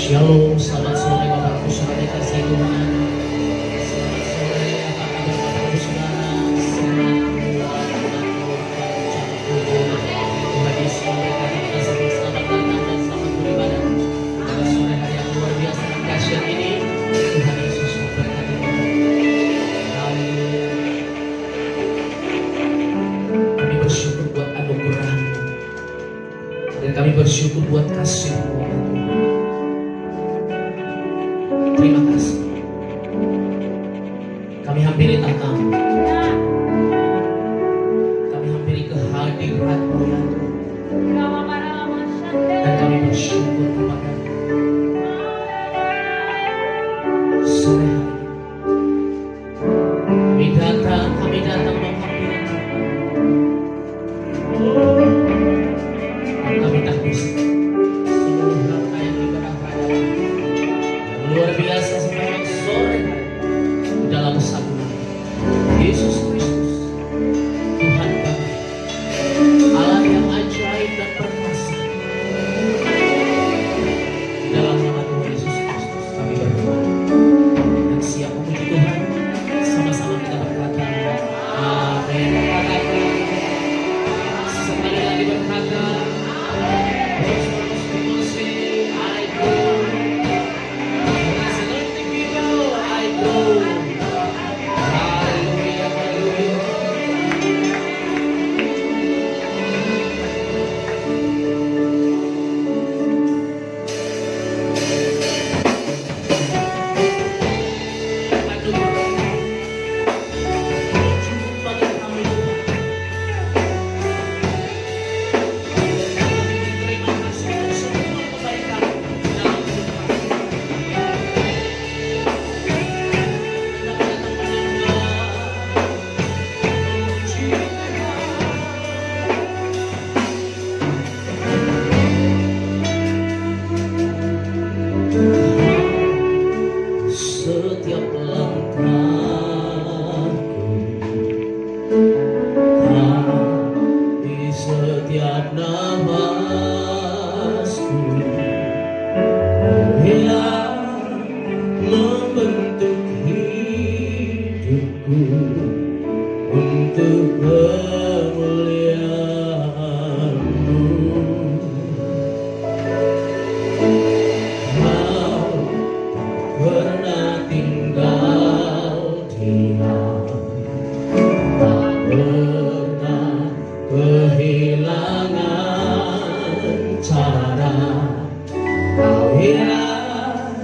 Shalom, selamat sore Bapak Ibu Saudara dikasihi Tuhan. Selamat sore, apa kabar Bapak Ibu Saudara? Selamat Tuhan Yesus memberkati kita semua. Selamat datang dan selamat beribadah pada sore hari yang luar biasa dan dahsyat ini. Tuhan Yesus memberkati kita. Haleluya. Kami bersyukur buat anugerah-Mu dan kami bersyukur buat kasih-Mu. Terima kasih. Kami hampiri tahta-Mu. Kami hampiri kehadiran-Mu ya Tuhan. Dan kami bersyukur kepada-Mu. Sore hari kami datang menghampiri Tuhan. Dan kami tak bisa seluruh langkah yang diberangkatkan luar biasa sepanjang sore hari dalam satu nama Yesus Kristus Tuhan kami, Allah yang ajaib dan perkasa. Di dalam nama Tuhan Yesus Kristus kami berdoa dan siap memuji Tuhan. Sama-sama kita berkata amin. Sekali lagi berkata setiap langkahku, di setiap nafasku, yang membentuk hidupku untuk kemuliaan-Mu. Pernah tinggal diam, tak pernah kehilangan cara. Kau yang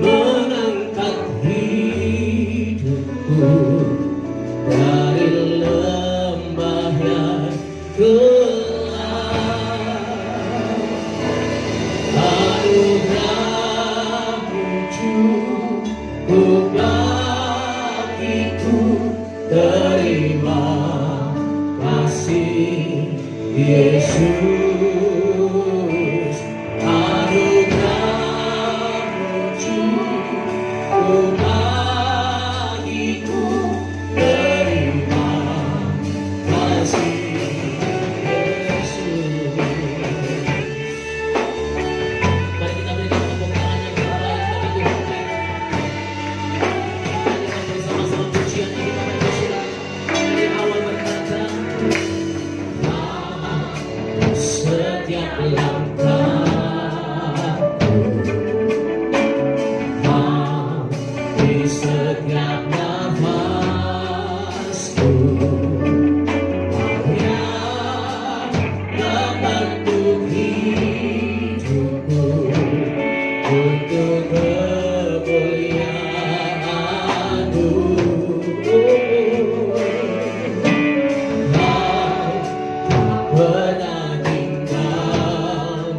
mengangkat hidupku dari lembah yang gelap. Anugerah-Mu cukup bagiku, terima kasih Yesus. Anugerah-Mu cukup bagiku, terima kasih Yesus. Mari kita berikan tepuk tangan yang terbaik bagi Tuhan kita. Kita bersama-sama pujian ini Bapak Ibu Saudara. Dari awal berkata, setiap langkahku, di setiap nafasku, yang membentuk hidupku untuk kemuliaan-Mu. Kau tak pernah tinggal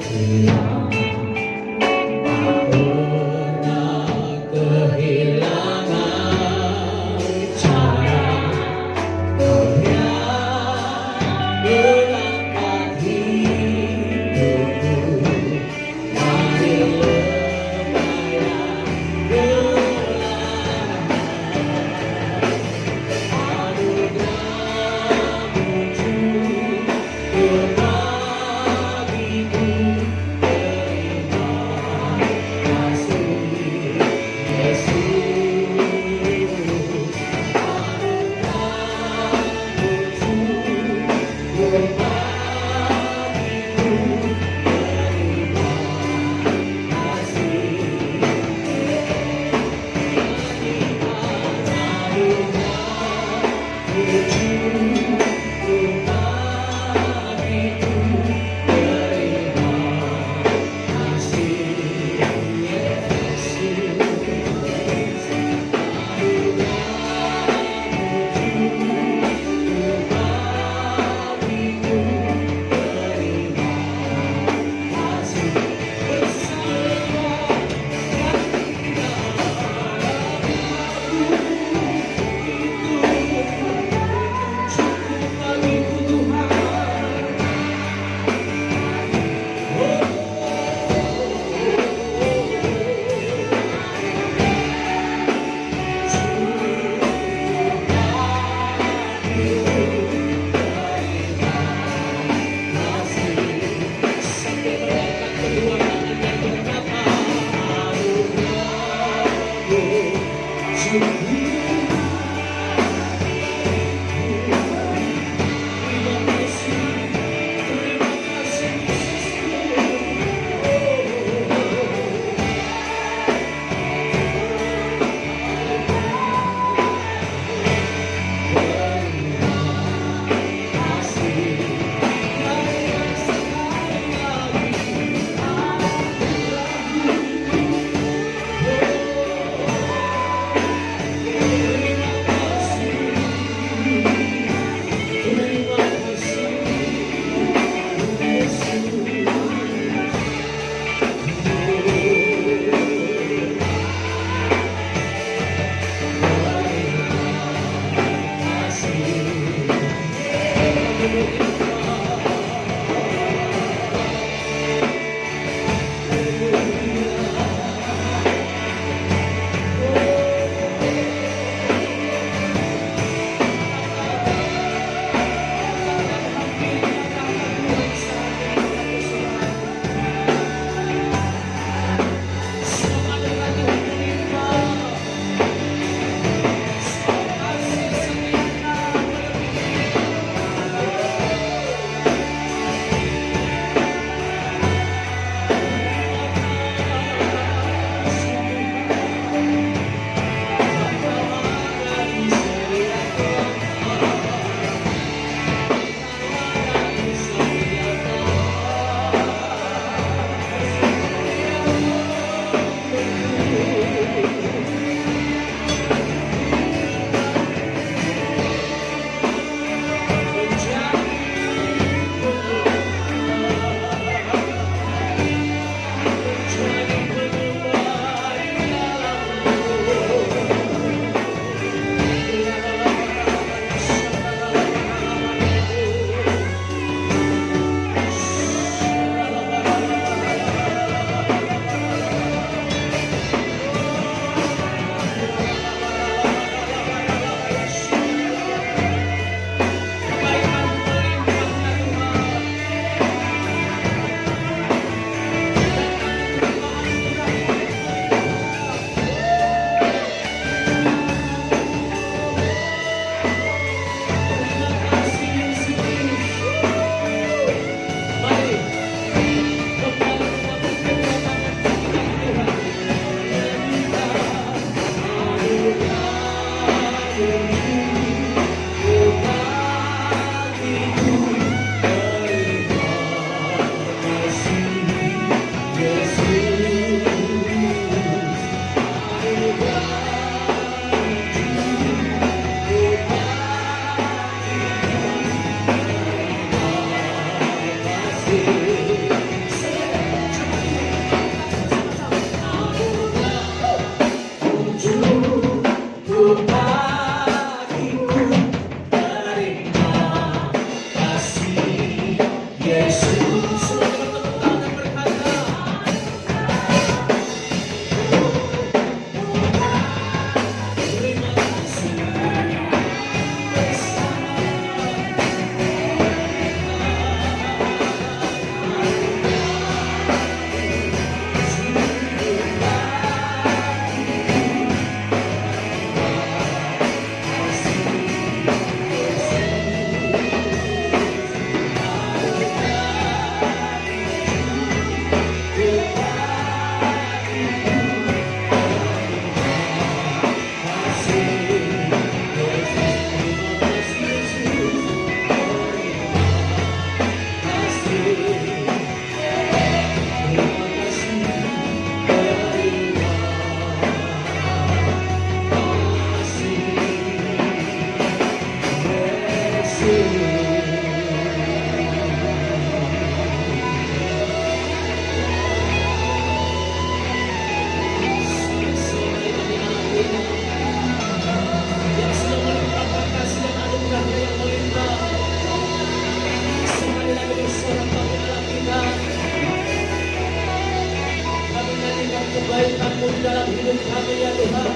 di dalam hidup kami ya Tuhan.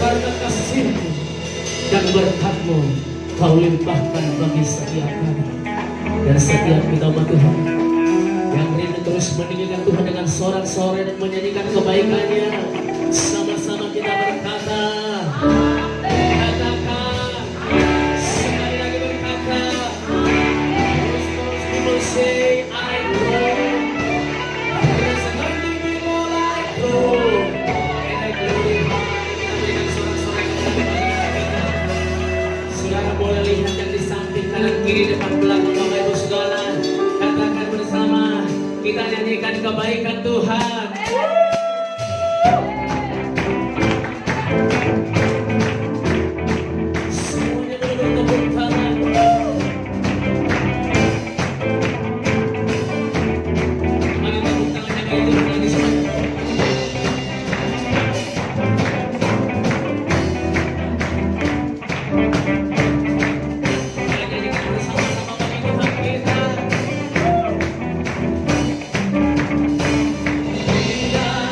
Karena kasih-Mu dan berkat-Mu Kau limpahkan bagi setiap kami. Dan setiap kita Tuhan yang rindu terus meninggikan Tuhan dengan sorak-sorai dan menyanyikan kebaikannya, sama-sama kita berkata, katakan sekali lagi berkata, terus we will say I grow, there's anointing me more I grow, and I glorify. Kita berikan sorak-sorai kepada kita. Saudara boleh lihat yang di samping kanan kiri depan belakang Bapak Ibu Saudara. Katakan bersama, kita nyanyikan kebaikan Tuhan. Semuanya boleh bertepuk tangan. Mari tepuk tangannya kayak itu lagi semuanya. Kita nyanyikan bersama-sama bagi Tuhan kita. Tidak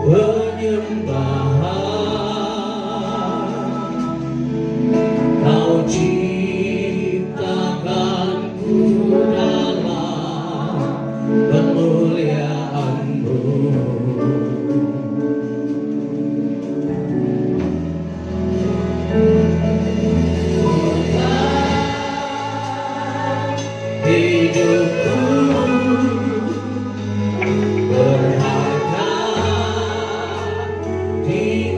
penyembahan. Kau ciptakanku dalam kemuliaan-Mu. Hidupku berharga di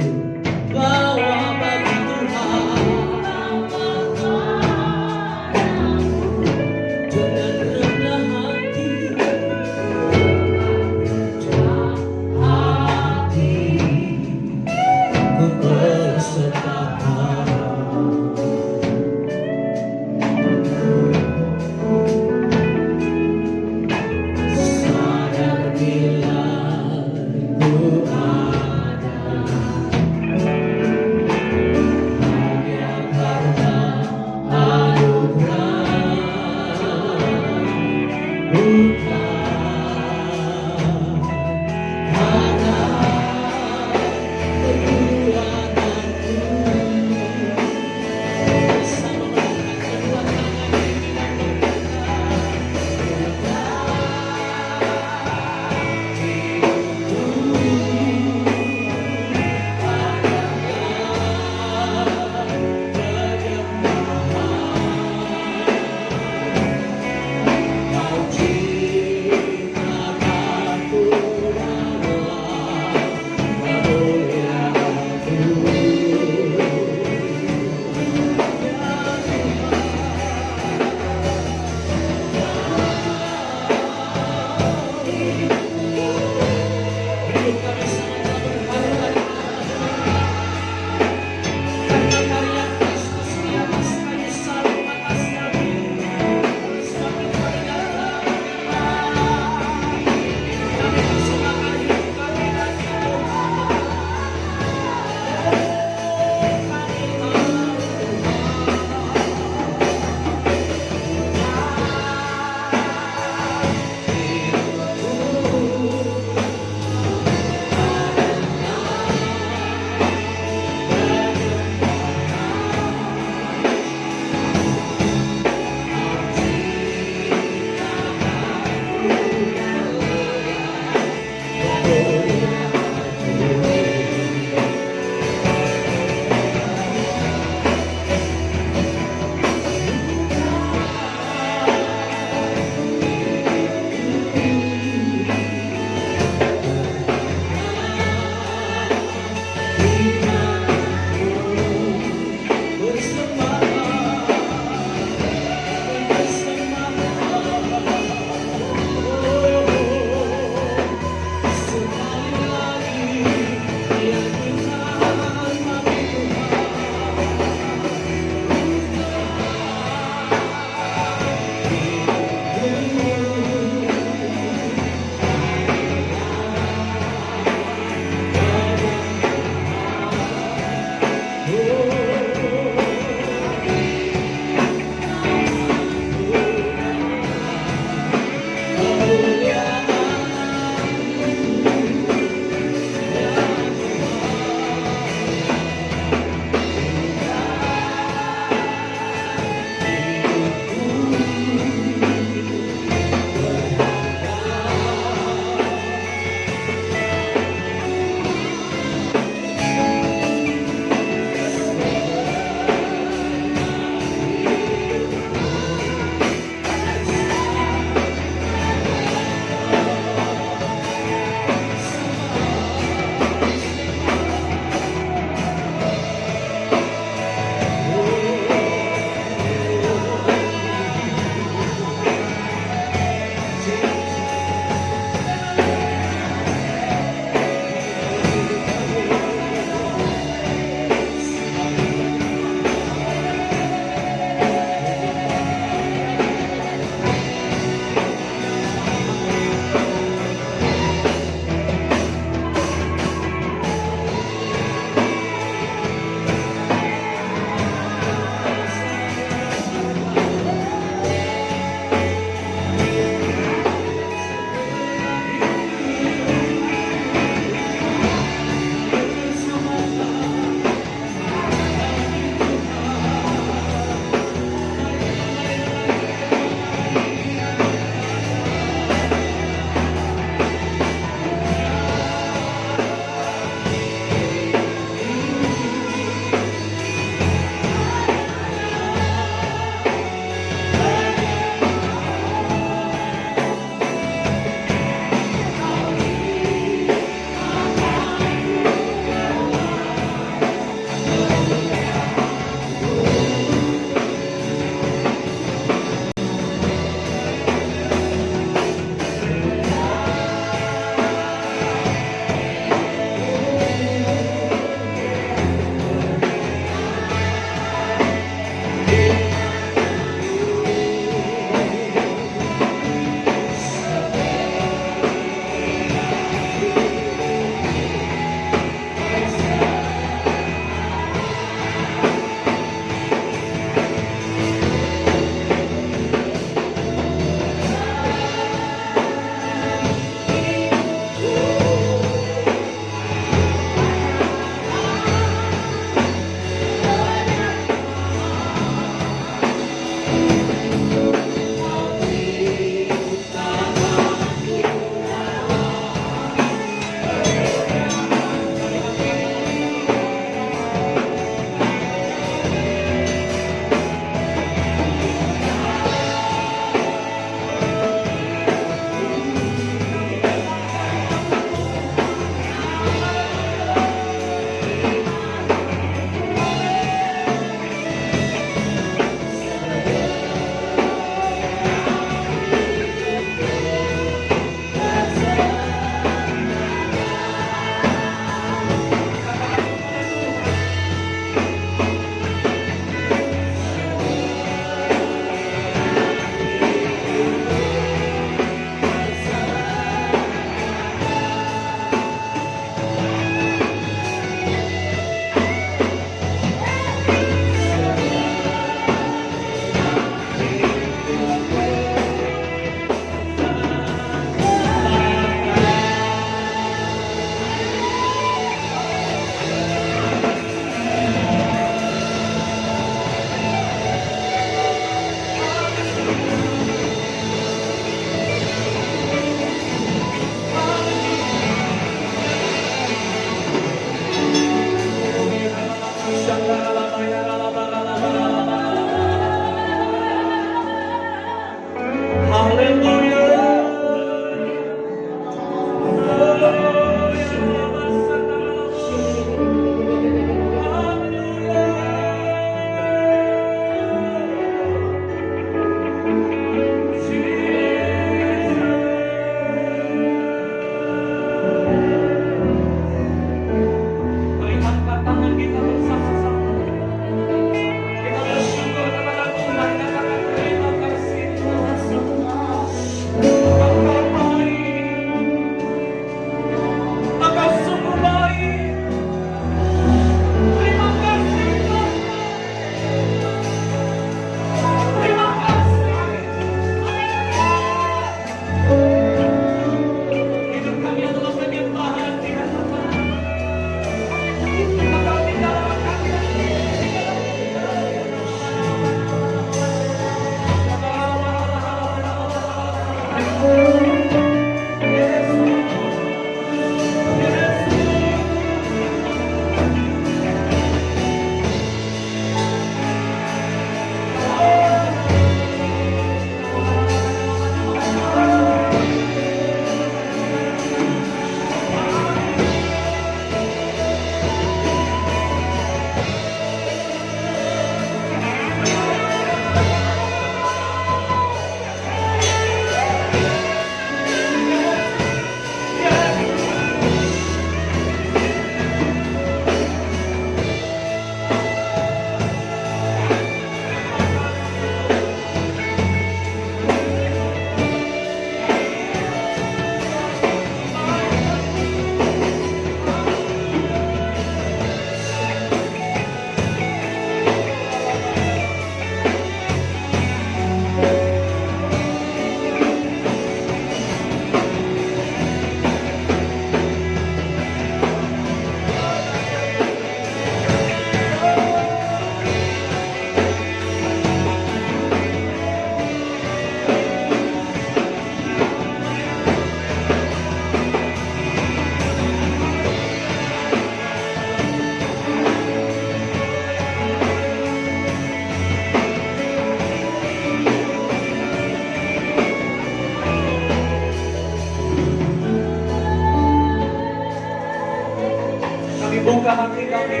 Buka hati kami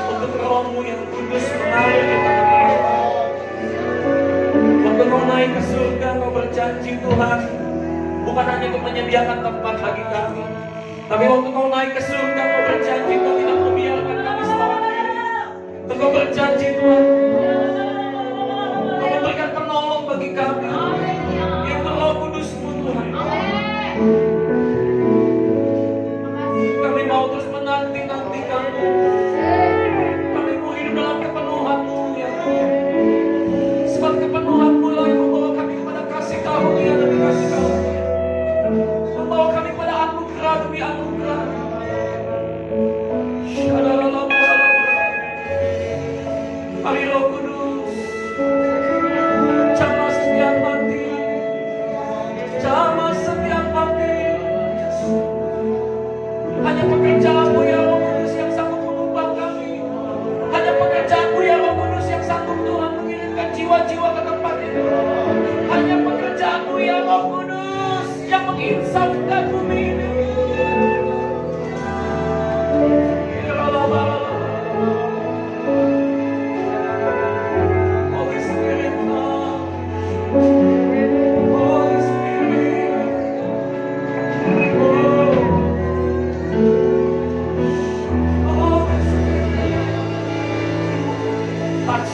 untuk Roh-Mu yang kudus mengalir di tengah-tengah kami. Waktu Kau naik ke surga, Kau berjanji Tuhan, bukan hanya untuk menyediakan tempat bagi kami, tapi waktu Kau naik ke surga, Kau berjanji Kau tidak membiarkan kami sendiri. Kau berjanji Tuhan, Kau memberikan penolong bagi kami, yaitu Roh Kudus-Mu Tuhan. Kami mau terus menanti-nanti Kamu. Kami mau hidup dalam kepenuhan-Mu ya Tuhan. Sebab kepenuhan-Mu lah yang membawa kami kepada kasih karunia demi kasih karunia, membawa kami kepada anugerah demi anugerah. Mari Roh Kudus, jamah setiap hati, jamah setiap hati. Hanya pekerjaan-Mu ya Roh Kudus yang sanggup mengubah kami. Hanya pekerjaan-Mu ya Roh Kudus yang sanggup Tuhan mengirimkan jiwa-jiwa ke tempat ini. Hanya pekerjaan-Mu ya Roh Kudus yang menginsafkan bumi ini. Holy Spirit, Holy Spirit, touch.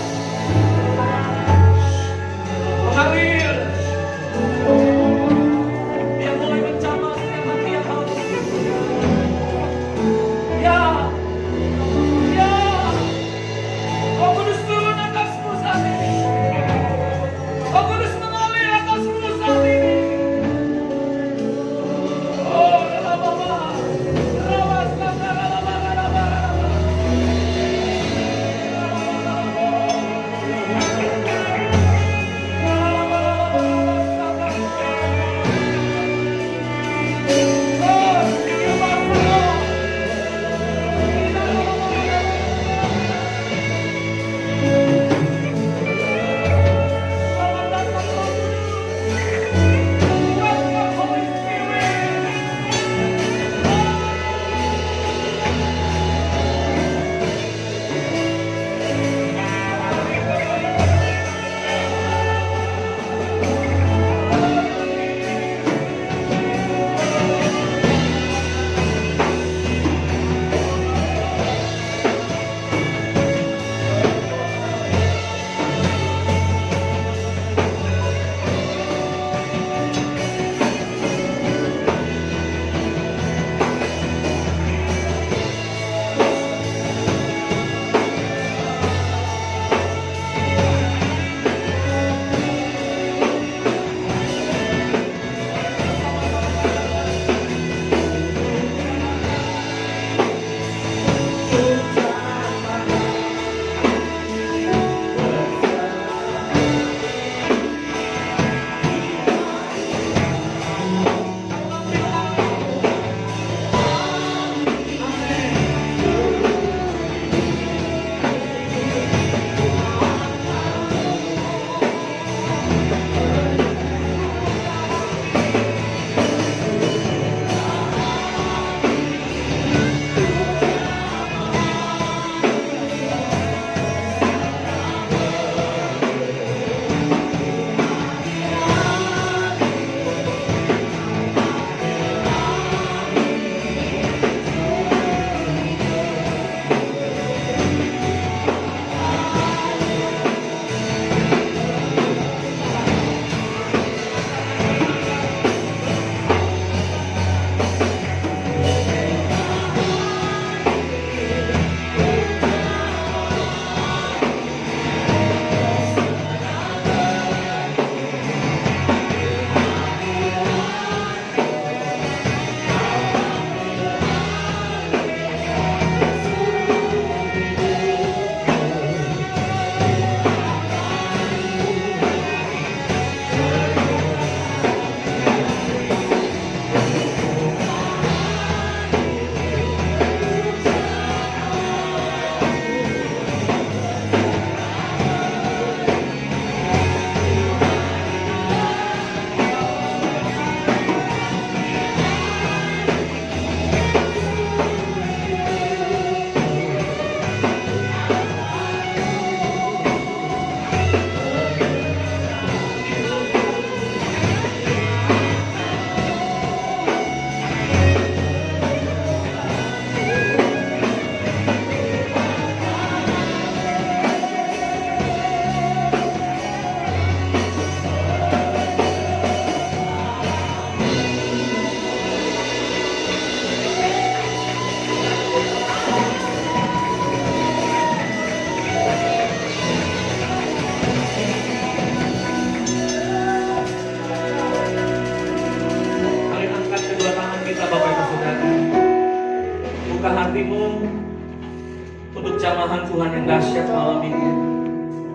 untuk jamahan Tuhan yang dahsyat malam ini.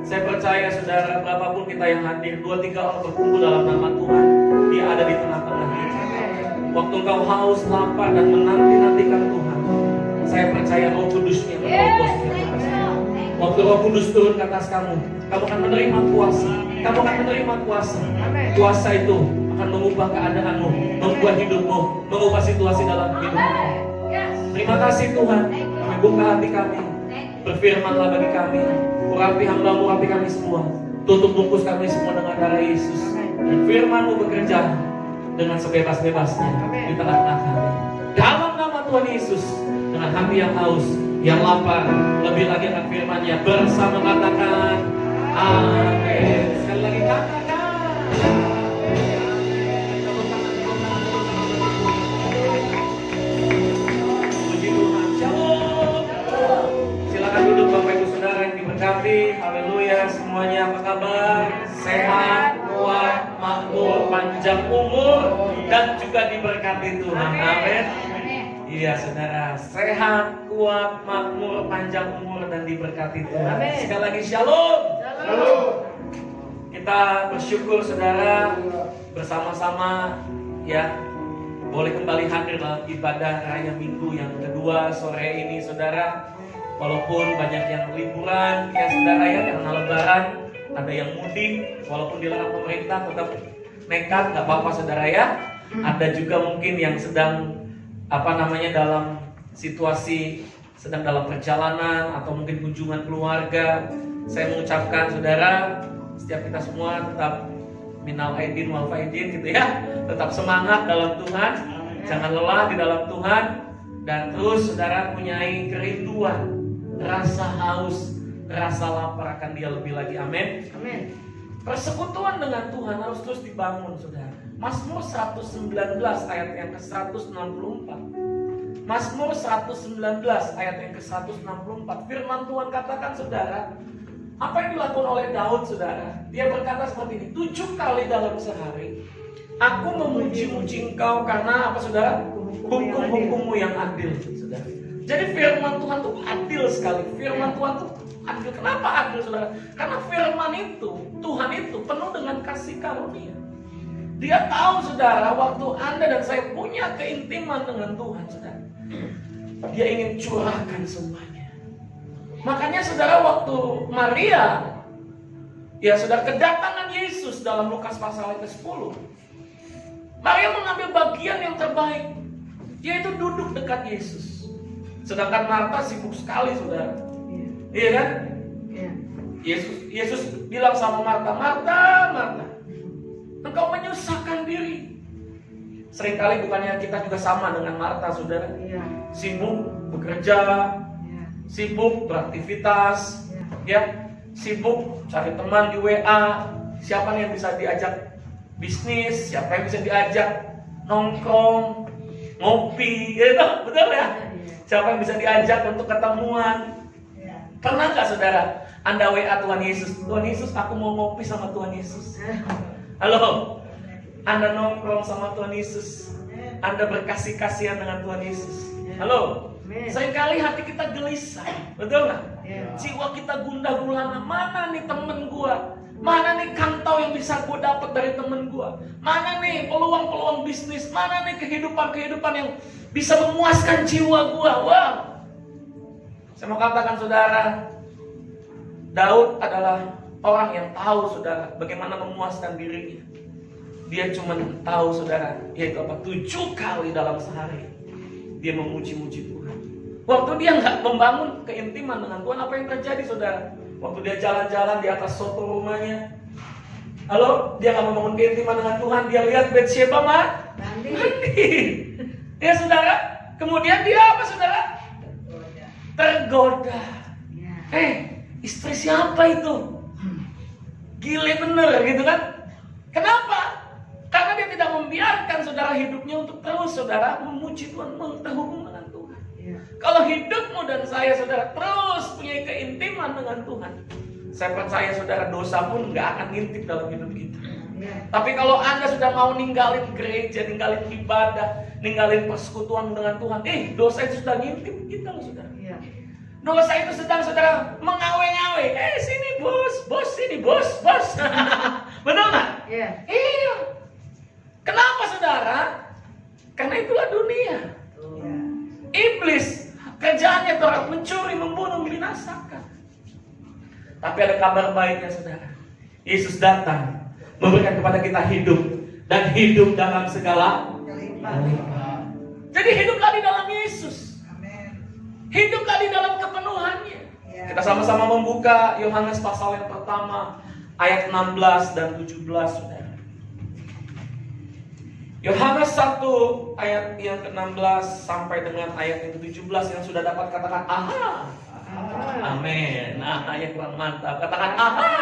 Saya percaya saudara, berapapun kita yang hadir, 2-3 orang berkumpul dalam nama Tuhan, Dia ada di tengah-tengah kita. Waktu engkau haus, lapar, dan menanti-nantikan Tuhan, saya percaya Roh Kudus-Nya menerobos di atas kamu. Waktu Roh Kudus turun ke atas kamu akan menerima kuasa. Kamu akan menerima kuasa. Kuasa itu akan mengubah keadaanmu, mengubah hidupmu, mengubah situasi dalam hidupmu. Terima kasih Tuhan, kami buka hati kami. Berfirmanlah bagi kami. Urapi hamba-Mu, urapi kami semua. Tutup bungkus kami semua dengan darah Yesus. Dan firman-Mu bekerja dengan sebebas-bebasnya di tengah-tengah kami. Dalam nama Tuhan Yesus, dengan hati yang haus, yang lapar, lebih lagi akan firman-Nya, bersama katakan amin. Sekali lagi katakan. Puji Tuhan. Shalom. Silakan duduk Bapak Ibu Saudara yang diberkati. Haleluya. Semuanya apa kabar? Sehat, kuat, makmur, panjang umur, dan juga diberkati Tuhan. Amin. Iya saudara, sehat, kuat, makmur, panjang umur, dan diberkati Tuhan. Sekali lagi shalom. Shalom. Kita bersyukur saudara, bersama-sama ya boleh kembali hadir dalam ibadah raya minggu yang kedua sore ini saudara. Walaupun banyak yang liburan ya saudara ya, karena lebaran, ada yang mudik, walaupun dilarang pemerintah tetap nekat, gak apa-apa saudara ya. Ada juga mungkin yang sedang dalam situasi, sedang dalam perjalanan atau mungkin kunjungan keluarga. Saya mengucapkan saudara, setiap kita semua tetap minal aidin wal faidin gitu ya. Tetap semangat dalam Tuhan, jangan lelah di dalam Tuhan, dan terus saudara punyai kerinduan, rasa haus, rasa lapar akan Dia lebih lagi. Amin. Amin. Persekutuan dengan Tuhan harus terus dibangun saudara. Mazmur 119 ayat yang ke-164. Mazmur 119 ayat yang ke-164. Firman Tuhan katakan saudara, apa yang dilakukan oleh Daud saudara? Dia berkata seperti ini, 7 kali dalam sehari aku memuji-muji Engkau karena apa saudara? Hukum-hukum-Mu yang adil saudara. Jadi firman Tuhan itu adil sekali. Firman Tuhan itu adil. Kenapa adil saudara? Karena firman itu, Tuhan itu penuh dengan kasih karunia. Dia tahu saudara, waktu Anda dan saya punya keintiman dengan Tuhan saudara, Dia ingin curahkan semuanya. Makanya saudara, waktu Maria ya saudara, kedatangan Yesus dalam Lukas pasal ke-10, Maria mengambil bagian yang terbaik, yaitu duduk dekat Yesus. Sedangkan Marta sibuk sekali saudara. Iya kan? Yesus bilang sama Marta, Marta, engkau menyusahkan diri. Seringkali bukannya kita juga sama dengan Marta saudara. Sibuk bekerja, sibuk beraktivitas, ya, sibuk cari teman di WA, siapa yang bisa diajak bisnis, siapa yang bisa diajak nongkrong, ngopi, gitu, betul ya? Siapa yang bisa diajak untuk ketemuan? Pernah nggak saudara, Anda WA Tuhan Yesus, aku mau ngopi sama Tuhan Yesus. Halo, Anda nongkrong sama Tuhan Yesus, Anda berkasih-kasihan dengan Tuhan Yesus. Halo, seringkali hati kita gelisah, betul nggak? Jiwa kita gundah gulana. Mana nih temen gua? Mana nih kantau yang bisa gua dapat dari temen gua? Mana nih peluang-peluang bisnis? Mana nih kehidupan yang bisa memuaskan jiwa gua? Wow. Saya mau katakan saudara, Daud adalah orang yang tahu saudara bagaimana memuaskan dirinya. Dia cuma tahu saudara, yaitu apa? 7 kali dalam sehari dia memuji-muji Tuhan. Waktu dia nggak membangun keintiman dengan Tuhan, apa yang terjadi saudara? Waktu dia jalan-jalan di atas soto rumahnya, halo, dia nggak membangun keintiman dengan Tuhan. Dia lihat Betsheba mandi. Ya saudara, kemudian dia apa saudara? Tergoda. Istri siapa itu? Gile bener gitu kan? Kenapa? Karena dia tidak membiarkan saudara hidupnya untuk terus saudara memuji Tuhan, terhubung dengan Tuhan. Kalau hidupmu dan saya saudara terus punya keintiman dengan Tuhan, saya percaya saudara dosa pun nggak akan ngintip dalam hidup kita. Tapi kalau Anda sudah mau ninggalin gereja, ninggalin ibadah, ninggalin persekutuan dengan Tuhan, dosa itu sudah ngintip kita loh saudara. Dosa itu sedang saudara mengawe-ngawe. Sini bos, sini bos. Betul nggak? Iya. Iya. Kenapa saudara? Karena itulah dunia. Iblis kerjaannya itu mencuri, membunuh, membinasakan. Tapi ada kabar baiknya saudara. Yesus datang memberikan kepada kita hidup, dan hidup dalam segala Kelimpahan. Jadi hiduplah di dalam Yesus. Hiduplah di dalam kepenuhannya. Kita sama-sama membuka Yohanes pasal yang pertama ayat 16 dan 17 saudara. Yohanes 1 ayat yang ke-16 sampai dengan ayat yang ke-17, yang sudah dapat katakan aha. Amin. Nah, ayat kurang mantap. Katakan aha.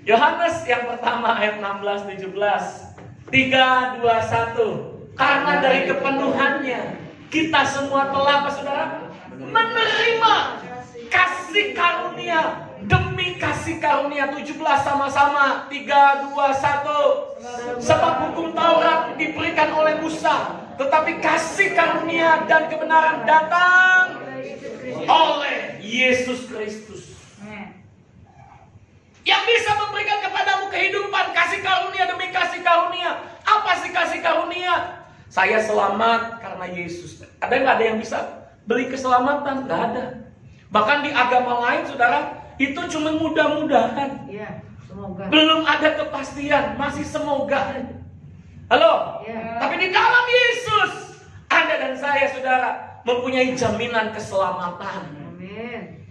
Yohanes yang pertama ayat 16 17. 3 2 1. Karena dari kepenuhannya kita semua telah apa saudara? Menerima kasih karunia demi kasih karunia. 17 sama-sama. 3 2 1. Sebab hukum Taurat diberikan oleh Musa, tetapi kasih karunia dan kebenaran datang oleh Yesus Kristus. Yang bisa memberikan kepadamu kehidupan, kasih karunia demi kasih karunia. Apa sih kasih karunia? Saya selamat karena Yesus. Ada yang bisa beli keselamatan? Nggak ada. Bahkan di agama lain saudara, itu cuma mudah-mudahan. Iya, semoga. Belum ada kepastian, masih semoga. Halo? Iya. Tapi di dalam Yesus, Anda dan saya saudara mempunyai jaminan keselamatan. Amin.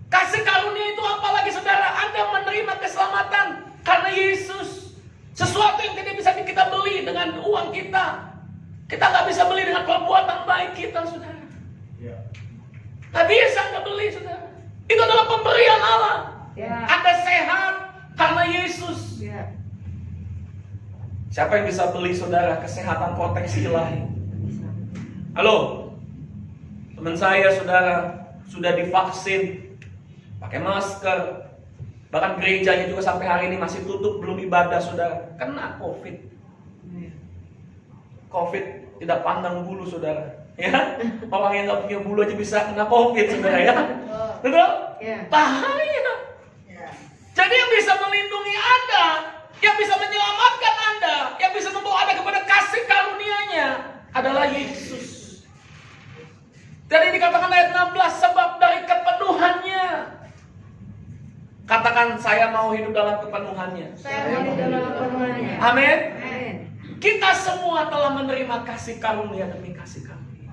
Kasih karunia itu apalagi saudara? Anda menerima keselamatan karena Yesus. Sesuatu yang tidak bisa kita beli dengan uang kita. Kita nggak bisa beli dengan perbuatan baik kita saudara. Nggak bisa Anda beli saudara. Itu adalah pemberian Allah. Ya. Anda sehat karena Yesus. Ya. Siapa yang bisa beli saudara kesehatan proteksi ilahi? Halo? Teman saya saudara sudah divaksin, pakai masker, bahkan gerejanya juga sampai hari ini masih tutup, belum ibadah saudara, kena COVID. COVID tidak pandang bulu saudara, ya. Orang yang nggak punya bulu aja bisa kena COVID saudara, ya. Betul? Ya. Bahaya. Jadi yang bisa melindungi Anda, yang bisa menyelamatkan Anda, yang bisa membawa Anda kepada kasih karunia-Nya adalah Yesus. Jadi dikatakan ayat 16, sebab dari kepenuhannya. Katakan, saya mau hidup dalam kepenuhannya. Saya mau di dalam kepenuhannya. Amin. Amin. Kita semua telah menerima kasih karunia demi kasih karunia.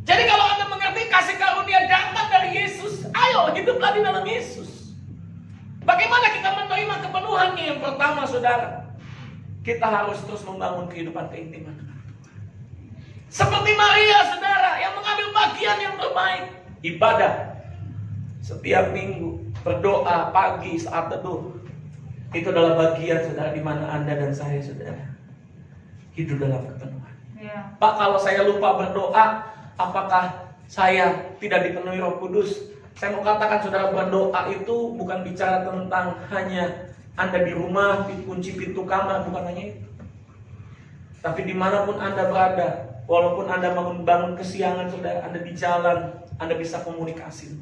Jadi kalau Anda mengerti kasih karunia datang dari Yesus, ayo hiduplah di dalam Yesus. Bagaimana kita menerima kepenuhannya? Yang pertama saudara, kita harus terus membangun kehidupan keintiman. Seperti Maria saudara yang mengambil bagian yang terbaik, ibadah setiap minggu, berdoa pagi saat teduh. Itu adalah bagian saudara di mana Anda dan saya saudara hidup dalam kepenuhan. Ya. Pak, kalau saya lupa berdoa, apakah saya tidak dipenuhi Roh Kudus? Saya mau katakan saudara, berdoa itu bukan bicara tentang hanya Anda di rumah, dikunci pintu kamar, bukan hanya itu. Tapi dimanapun Anda berada, walaupun Anda bangun kesiangan saudara, Anda di jalan, Anda bisa komunikasi.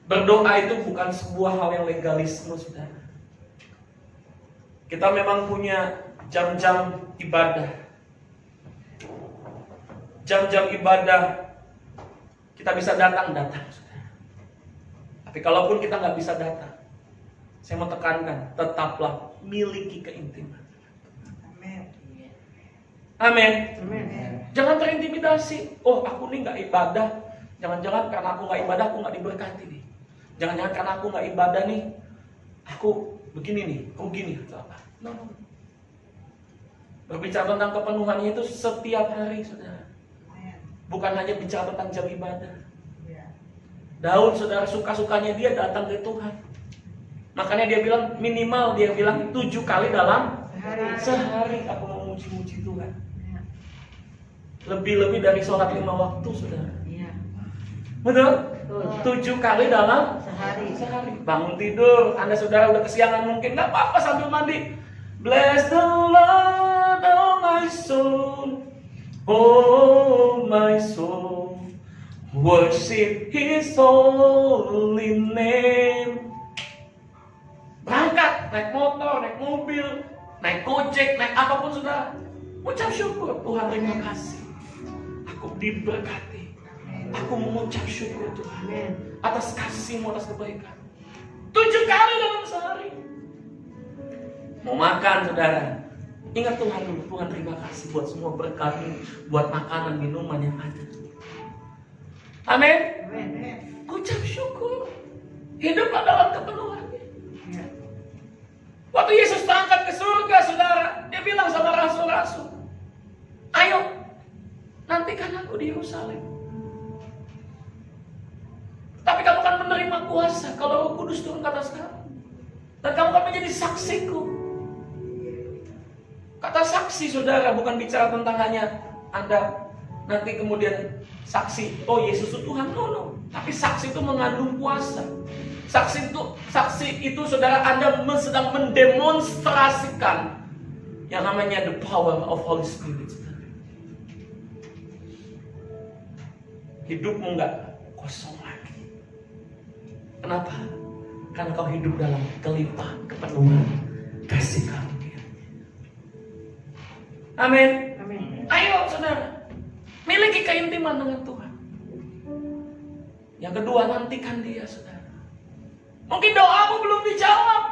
Berdoa itu bukan sebuah hal yang legalisme saudara. Kita memang punya jam-jam ibadah. Jam-jam ibadah kita bisa datang saudara. Tapi kalaupun kita nggak bisa datang, saya mau tekankan, tetaplah miliki keintiman. Amin. Amin. Jangan terintimidasi. Oh, aku nih nggak ibadah. Jangan-jangan karena aku nggak ibadah, aku nggak diberkati nih. Jangan-jangan karena aku nggak ibadah nih, aku begini nih, rugi nih atau apa? No. Berbicara tentang kepenuhannya itu setiap hari, saudara. Bukan hanya bicara tentang jam ibadah. Daud, saudara, suka-sukanya dia datang ke Tuhan. Makanya dia bilang minimal, dia bilang 7 kali dalam sehari aku memuji-muji Tuhan. Lebih-lebih dari sholat 5 waktu, saudara. Iya. Betul? 7 kali dalam Sehari. Bangun tidur, Anda saudara udah kesiangan mungkin, gak apa-apa sambil mandi. Bless the Lord, oh my soul, oh my soul. Worship His holy name. Berangkat, naik motor, naik mobil, naik gojek, naik apapun saudara, ucap syukur. Tuhan terima kasih, aku diberkati. Aku mengucap syukur Tuhan atas kasih-Mu, atas kebaikan. 7 kali dalam sehari. Mau makan saudara, ingat Tuhan dulu. Tuhan terima kasih buat semua berkat ini, buat makanan, minuman yang ada. Amin. Ucap syukur. Hiduplah dalam kepenuhannya. Waktu Yesus terangkat ke surga saudara, Dia bilang sama rasul-rasul, ayo, nantikan aku di Yerusalem. Tapi kamu akan menerima kuasa kalau Roh Kudus turun ke atas kamu. Dan kamu akan menjadi saksiku. Kata saksi saudara bukan bicara tentang hanya Anda nanti kemudian saksi, oh Yesus itu Tuhan, no. Tapi saksi itu mengandung kuasa. Saksi itu saudara, Anda sedang mendemonstrasikan yang namanya the power of Holy Spirit. Hidupmu enggak kosong lagi. Kenapa? Karena kau hidup dalam kelimpahan kepenuhan kasih karunia. Amin. Ayo saudara, miliki keintiman dengan Tuhan. Yang kedua, nantikan Dia saudara. Mungkin doamu belum dijawab,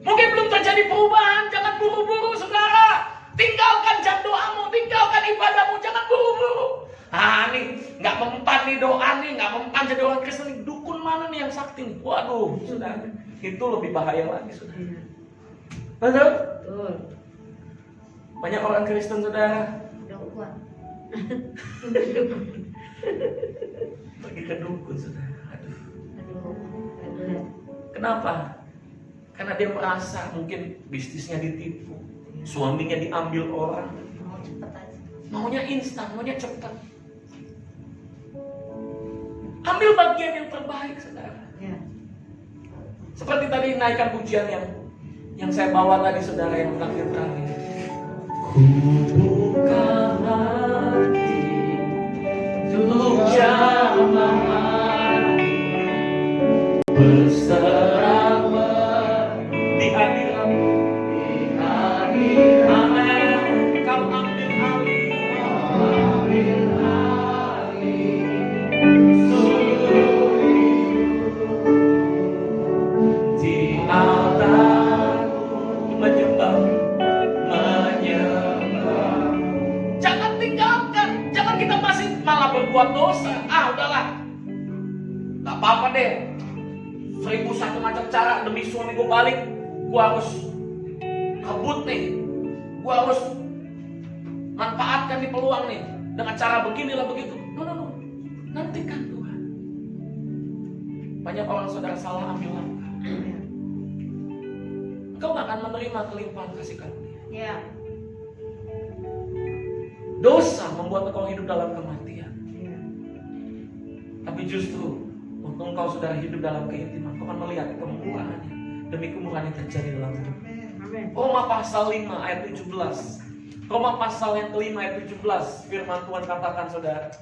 mungkin belum terjadi perubahan. Jangan buru-buru saudara. Tinggalkan jam doamu, tinggalkan ibadahmu, jangan buru-buru. Nih nggak mempan nih doa nih, nggak mempan jadi orang Kristen nih. Dukun mana nih yang sakti nih? Waduh saudara, itu lebih bahaya lagi saudara. Betul? Banyak orang Kristen saudara pergi ke dukun saudara. Kenapa? Karena dia merasa mungkin bisnisnya ditipu, suaminya diambil orang, maunya instan, maunya cepat. Ambil bagian yang terbaik saudara. Seperti tadi naikkan pujian yang saya bawa tadi saudara, yang terakhir. Ku buka hati untuk jamaah berserah di hadirat-Mu. Amin. Kau ambil alih seluruh di altar-Mu menyembah. Jangan tinggalkan, jangan kita masih malah berbuat dosa. Udahlah, gak apa-apa deh. 1001 macam cara demi suami gue balik, gue harus kebut nih, gue harus manfaatkan di peluang nih dengan cara beginilah begitu. No. Nantikan Tuhan. Banyak orang saudara salah ambil langkah. Engkau gak akan menerima kelimpahan kasih karunia. Dosa membuat engkau hidup dalam kematian. Tapi justru waktu engkau saudara hidup dalam keintiman, engkau akan melihat kemurahannya demi kemurahan yang terjadi dalam hidup. Roma pasal 5 ayat 17. Roma pasal yang kelima ayat 17. Firman Tuhan katakan saudara.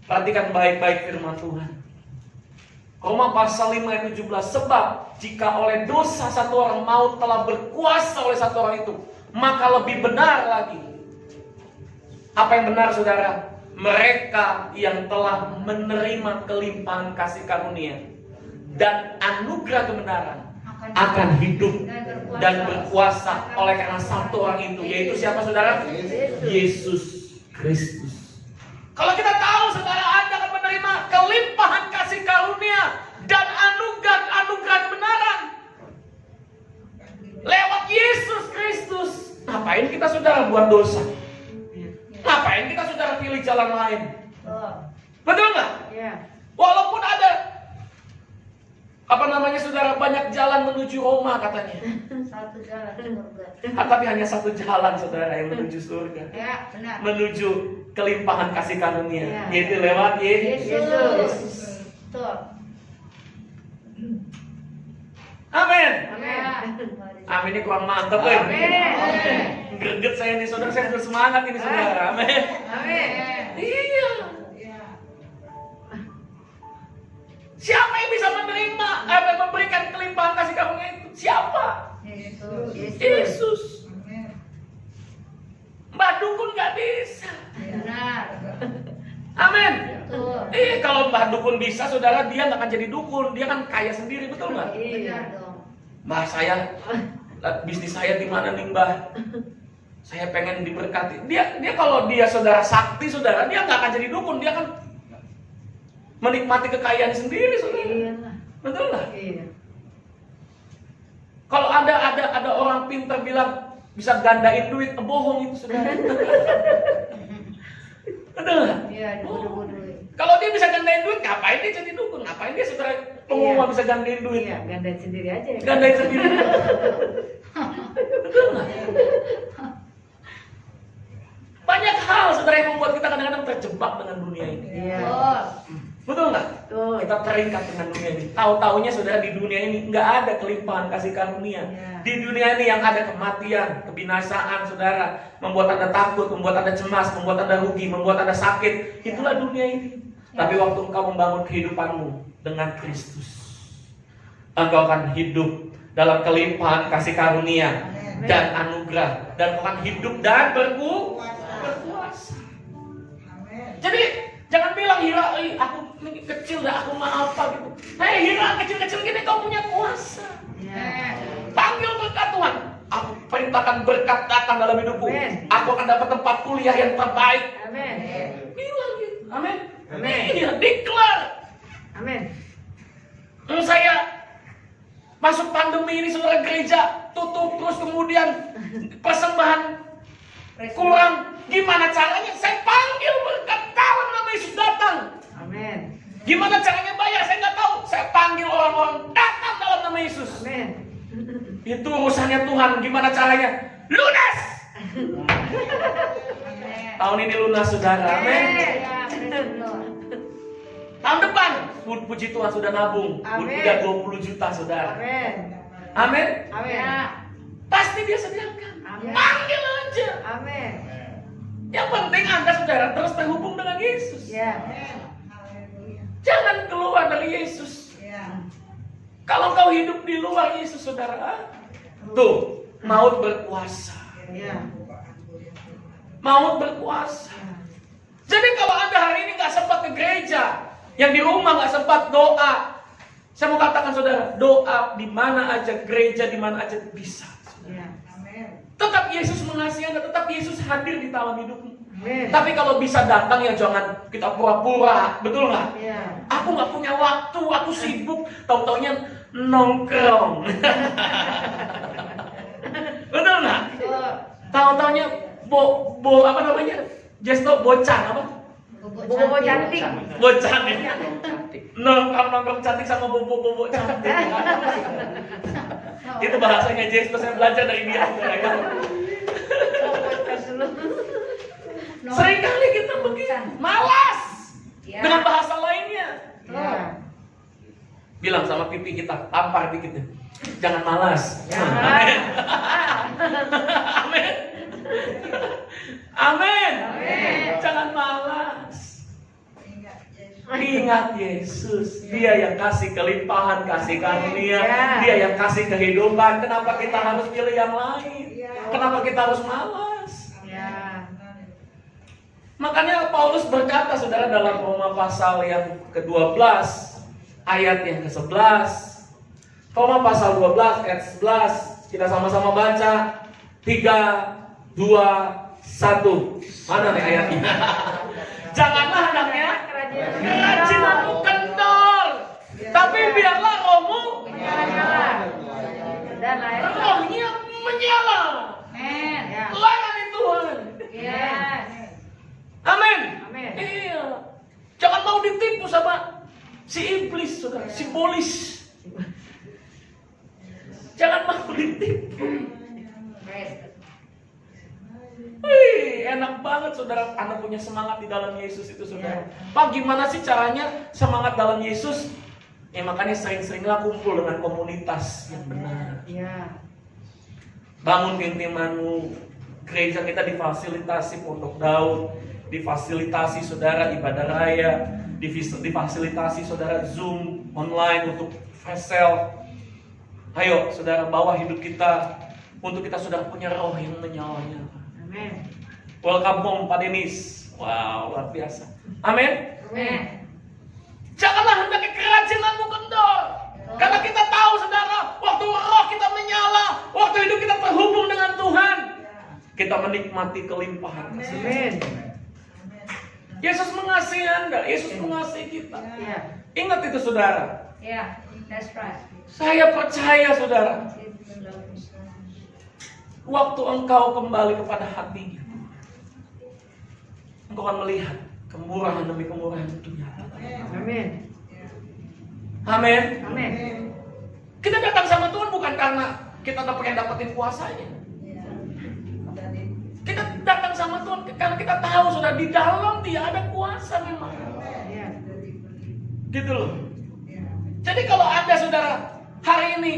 Perhatikan baik-baik firman Tuhan. Roma pasal 5 ayat 17. Sebab jika oleh dosa satu orang maut telah berkuasa oleh satu orang itu, maka lebih benar lagi. Apa yang benar saudara? Mereka yang telah menerima kelimpahan kasih karunia dan anugerah kebenaran akan hidup dan berkuasa oleh karena satu orang itu, yaitu siapa saudara? Yesus Kristus. Kalau kita tahu saudara, Anda akan menerima kelimpahan kasih karunia dan anugerah kebenaran lewat Yesus Kristus. Ngapain kita saudara buat dosa? Ngapain kita saudara pilih jalan lain? Betul nggak? Walaupun ada saudara banyak jalan menuju Roma katanya. Satu jalan surga. Tapi hanya satu jalan saudara yang menuju surga. Ya, benar. Menuju kelimpahan kasih karunia, Ya. yaitu lewat Yesus. Betul. Amin. Amin. Amin ini kurang mantap ya. Amin. Greget saya nih saudara, saya sudah semangat ini saudara. Amin. Amin. Iya. memberikan kelimpahan kasih karunia itu? Siapa? Yesus. Yesus. Mbah dukun nggak bisa. Benar. Amin. Betul. Kalau mbah dukun bisa, saudara, dia nggak akan jadi dukun. Dia kan kaya sendiri, betul nggak? Benar dong. Mbah, saya bisnis saya di mana nih, Mbah? Saya pengen diberkati. Dia kalau dia saudara sakti, saudara, dia nggak akan jadi dukun. Dia akan menikmati kekayaan sendiri, saudara. Iya. Betul nggak? Iya. Kalau ada orang pintar bilang bisa gandain duit, bohong itu, saudara. Betul nggak? Iya, dibodoh-bodohin. Kalau dia bisa gandain duit, ngapain dia jadi dukun? Ngapain dia saudara pengumuman bisa gandain duit? Iya, gandain sendiri aja ya. Gandain sendiri. Betul nggak? Banyak hal saudara yang membuat kita kadang-kadang terjebak dengan dunia ini. Iya. Betul nggak? Betul. Kita terikat dengan dunia ini. Tahu-taunya saudara di dunia ini nggak ada kelimpahan kasih karunia. Ya. Di dunia ini yang ada kematian, kebinasaan, saudara, membuat Anda takut, membuat Anda cemas, membuat Anda rugi, membuat Anda sakit. Itulah dunia ini. Tapi waktu engkau membangun kehidupanmu dengan Kristus, engkau akan hidup dalam kelimpahan kasih karunia dan anugerah, dan engkau akan hidup dan berkuasa. Jadi jangan bilang Hira, aku ini kecil dah, aku mah apa gitu. Hira, kecil-kecil gini kau punya kuasa. Iya. Panggil berkat Tuhan. Aku perintahkan berkat datang dalam hidupku. Amin. Aku akan dapat tempat kuliah yang terbaik. Amin. Bilang gitu. Amin. Amin. Iya, declare. Amin. Saya masuk pandemi ini, saudara, gereja tutup, terus kemudian persembahan kurang. Gimana caranya? Saya panggil berkat kawan nama Yesus datang. Amin. Gimana caranya bayar? Saya nggak tahu. Saya panggil orang-orang datang dalam nama Yesus. Amin. Itu urusannya Tuhan. Gimana caranya? Lunas. Tahun ini lunas, saudara. Amin. Tahun depan, puji Tuhan sudah nabung. Amin. Udah 20 juta, saudara. Amin. Amin. Amin. Pasti dia sediakan. Amin. Panggil aja. Amin. Yang penting Anda, saudara, terus terhubung dengan Yesus. Ya. Jangan keluar dari Yesus. Kalau kau hidup di luar Yesus, saudara, tuh, maut berkuasa. Ya. Maut berkuasa. Jadi kalau Anda hari ini nggak sempat ke gereja, yang di rumah nggak sempat doa, saya mau katakan, saudara, doa di mana aja, gereja di mana aja bisa. Ya. Tetap Yesus mengasihi Anda, tetap Yesus hadir di dalam hidupmu. Amin. Tapi kalau bisa datang, ya jangan kita pura-pura, betul nggak? Ya. Aku nggak punya waktu, aku sibuk, tahu-taunya nongkrong. Betul nggak? Tahu-taunya apa namanya? Jesto bocan apa? Bobo cantik. Bocan ya. Nongkrong cantik sama bobo cantik. Itu bahasanya Jesto, saya belajar dari dia. Seringkali kita begitu, malas. Ya. Dengan bahasa lainnya. Ya. Bilang sama pipi kita, tampar dikit ya. Jangan malas. Ya. Amin. Amin. Amin. Amin. Jangan malas. Ingat Yesus. Dia yang kasih kelimpahan, kasih karunia. Ya. Dia yang kasih kehidupan. Kenapa kita harus pilih yang lain? Kenapa kita harus malas? Ya. Makanya Paulus berkata, saudara, dalam Roma pasal yang ke-12 ayat yang ke-11. Roma pasal 12 ayat 11. Kita sama-sama baca. 3, 2, 1. Mana nih ayatnya? Janganlah hendaknya kerajinan kendor, tapi biarlah rohmu Dan air. rohnya menyala. Amin. Ya. Layani Tuhan. Yes. Amin. Amin. Iya. Jangan mau ditipu sama si iblis, saudara, si polis. Jangan mau ditipu. Wih, enak banget, saudara. Anda punya semangat di dalam Yesus itu, saudara. Pak, gimana sih caranya semangat dalam Yesus? Ya makanya sering-seringlah kumpul dengan komunitas yang benar. Ya. Bangun keintimanmu. Gereja kita difasilitasi Pondok Daud, difasilitasi saudara ibadah raya, difasilitasi saudara Zoom online untuk fresh self. Ayo saudara, bawa hidup kita untuk kita sudah punya roh yang menyala-nyala. Amin. Welcome home Pak Denis. Wow, luar biasa. Amin. Amin. Janganlah hendaknya kerajilanmu kendor. Karena kita tahu saudara, waktu roh kita menyala, waktu hidup kita terhubung dengan Tuhan, kita menikmati kelimpahan kasih. Amin. Yesus mengasihi Anda, Yesus mengasihi kita. Ya. Ingat itu saudara. Ya. That's right. Saya percaya saudara, waktu engkau kembali kepada hatinya, engkau akan melihat kemurahan demi kemurahan itu nyata. Amin. Amin. Amin. Kita datang sama Tuhan bukan karena kita pengen dapetin kuasanya. Kita datang sama Tuhan karena kita tahu sudah di dalam Dia ada kuasa memang. Ya. Gitu loh. Jadi kalau Anda saudara hari ini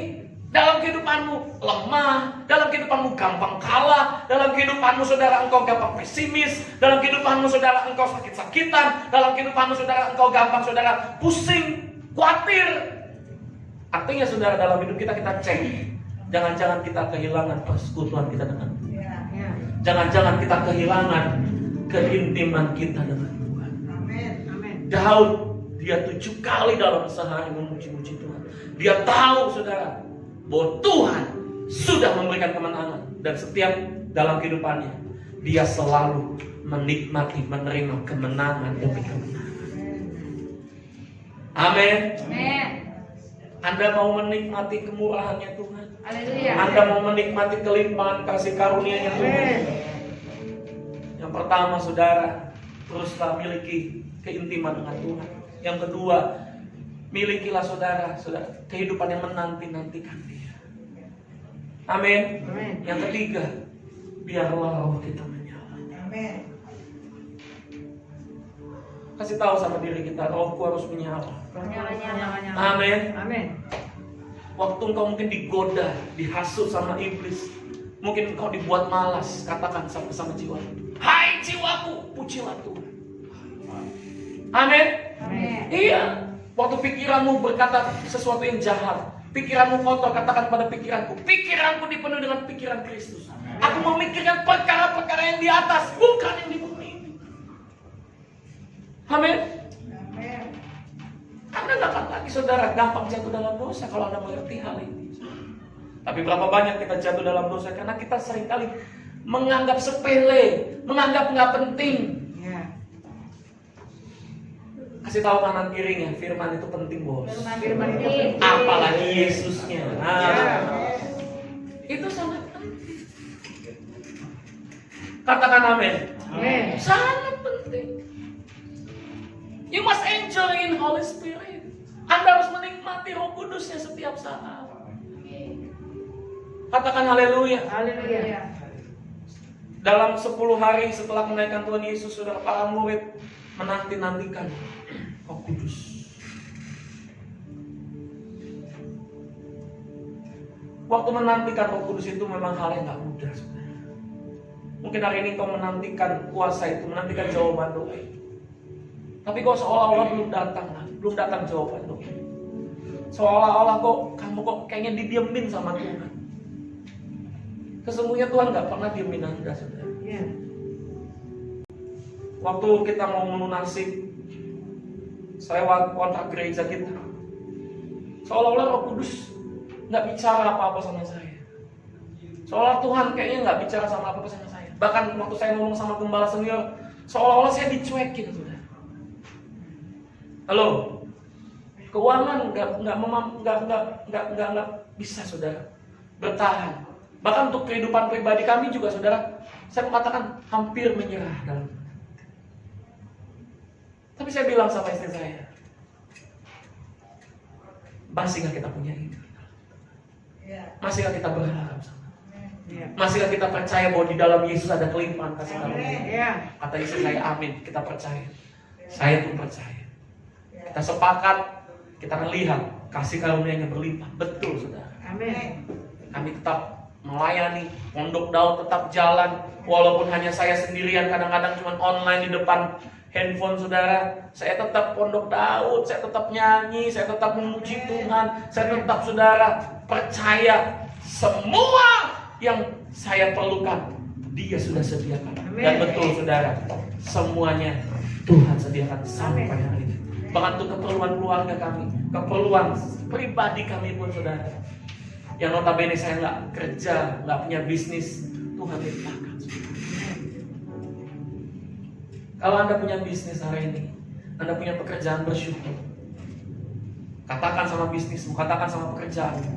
dalam kehidupanmu lemah, dalam kehidupanmu gampang kalah, dalam kehidupanmu saudara engkau gampang pesimis, dalam kehidupanmu saudara engkau sakit-sakitan, dalam kehidupanmu saudara engkau gampang saudara pusing, khawatir. Artinya saudara dalam hidup kita cek, jangan-jangan kita kehilangan persekutuan kita dengan Tuhan. Ya. Jangan-jangan kita kehilangan keintiman kita dengan Tuhan. Amin. Amin. Daud, dia 7 kali dalam sehari memuji-muji Tuhan. Dia tahu saudara bahwa Tuhan sudah memberikan kemenangan. Dan setiap dalam kehidupannya dia selalu menikmati, menerima kemenangan demi kemenangan. Amin. Amin. Anda mau menikmati kemurahannya Tuhan? Haleluya. Anda mau menikmati kelimpahan kasih karunia-Nya Tuhan? Yang pertama saudara, teruslah miliki keintiman dengan Tuhan. Yang kedua, milikilah saudara kehidupan yang menanti-nantikan Dia. Amin. Amin. Yang ketiga, biarlah roh kita menyala. Amin. Kasih tahu sama diri kita, rohku harus menyala. Nyala-nyala. Amin. Amin. Waktu engkau mungkin digoda, dihasut sama iblis, mungkin engkau dibuat malas, katakan sama jiwa, hai jiwaku, pujilah Tuhan. Amin. Amin. Iya. Waktu pikiranmu berkata sesuatu yang jahat, pikiranmu kotor, katakan pada pikiranku, pikiranku dipenuhi dengan pikiran Kristus. Aku memikirkan perkara-perkara yang di atas, bukan yang di bumi ini. Amin. Anda nggak akan lagi saudara gampang jatuh dalam dosa kalau Anda mengerti hal ini. Tapi berapa banyak kita jatuh dalam dosa karena kita seringkali menganggap sepele, menganggap nggak penting. Ya. Kasih tahu kanan kirinya, firman itu penting bos. Firman itu. Apalagi Yesusnya. Ya. Itu sangat penting. Katakan amin. Amin. Sangat penting. You must enjoy in Holy Spirit. Anda harus menikmati Roh Kudusnya setiap saat. Katakan haleluya. Haleluya. Dalam 10 hari setelah kenaikan Tuhan Yesus, saudara, para murid menanti-nantikan Roh Kudus. Waktu menantikan Roh Kudus itu memang hal yang gak mudah, saudara. Mungkin hari ini kau menantikan kuasa itu, menantikan jawaban doa itu. Tapi kok seolah-olah belum datang jawaban doa. Seolah-olah kamu kayaknya didiemin sama Tuhan. Sesungguhnya Tuhan gak pernah diemin Anda, saudara. Ya. Waktu kita mau melunasi sewa kontrak gereja kita, seolah-olah Roh Kudus gak bicara apa-apa sama saya. Seolah Tuhan kayaknya gak bicara sama apa-apa sama saya. Bahkan waktu saya ngomong sama gembala senior, seolah-olah saya dicuekin, saudara. Halo, keuangan nggak bisa saudara bertahan. Bahkan untuk kehidupan pribadi kami juga saudara, saya mengatakan hampir menyerah dalam. Tapi saya bilang sama istri saya, masih nggak kita punya ini? Masih nggak kita berharap sama? Masih nggak kita percaya bahwa di dalam Yesus ada kelimpahan kasih karunia? Ya. Kata istri saya, amin. Kita percaya. Saya pun percaya. Kita sepakat, kita melihat kasih karunia-Nya berlimpah. Betul, saudara. Amin. Kami tetap melayani, Pondok Daud tetap jalan, walaupun hanya saya sendirian, kadang-kadang cuma online di depan handphone saudara, saya tetap pondok Daud, saya tetap nyanyi, saya tetap memuji Tuhan, saya tetap saudara percaya semua yang saya perlukan Dia sudah sediakan. Dan betul saudara, semuanya Tuhan sediakan sampai hari ini. Bahkan untuk keperluan keluarga kami, keperluan pribadi kami pun saudara, yang notabene saya nggak kerja, nggak punya bisnis, Tuhan limpahkan. Kalau Anda punya bisnis hari ini, Anda punya pekerjaan, bersyukur. Katakan sama bisnismu, katakan sama pekerjaanmu,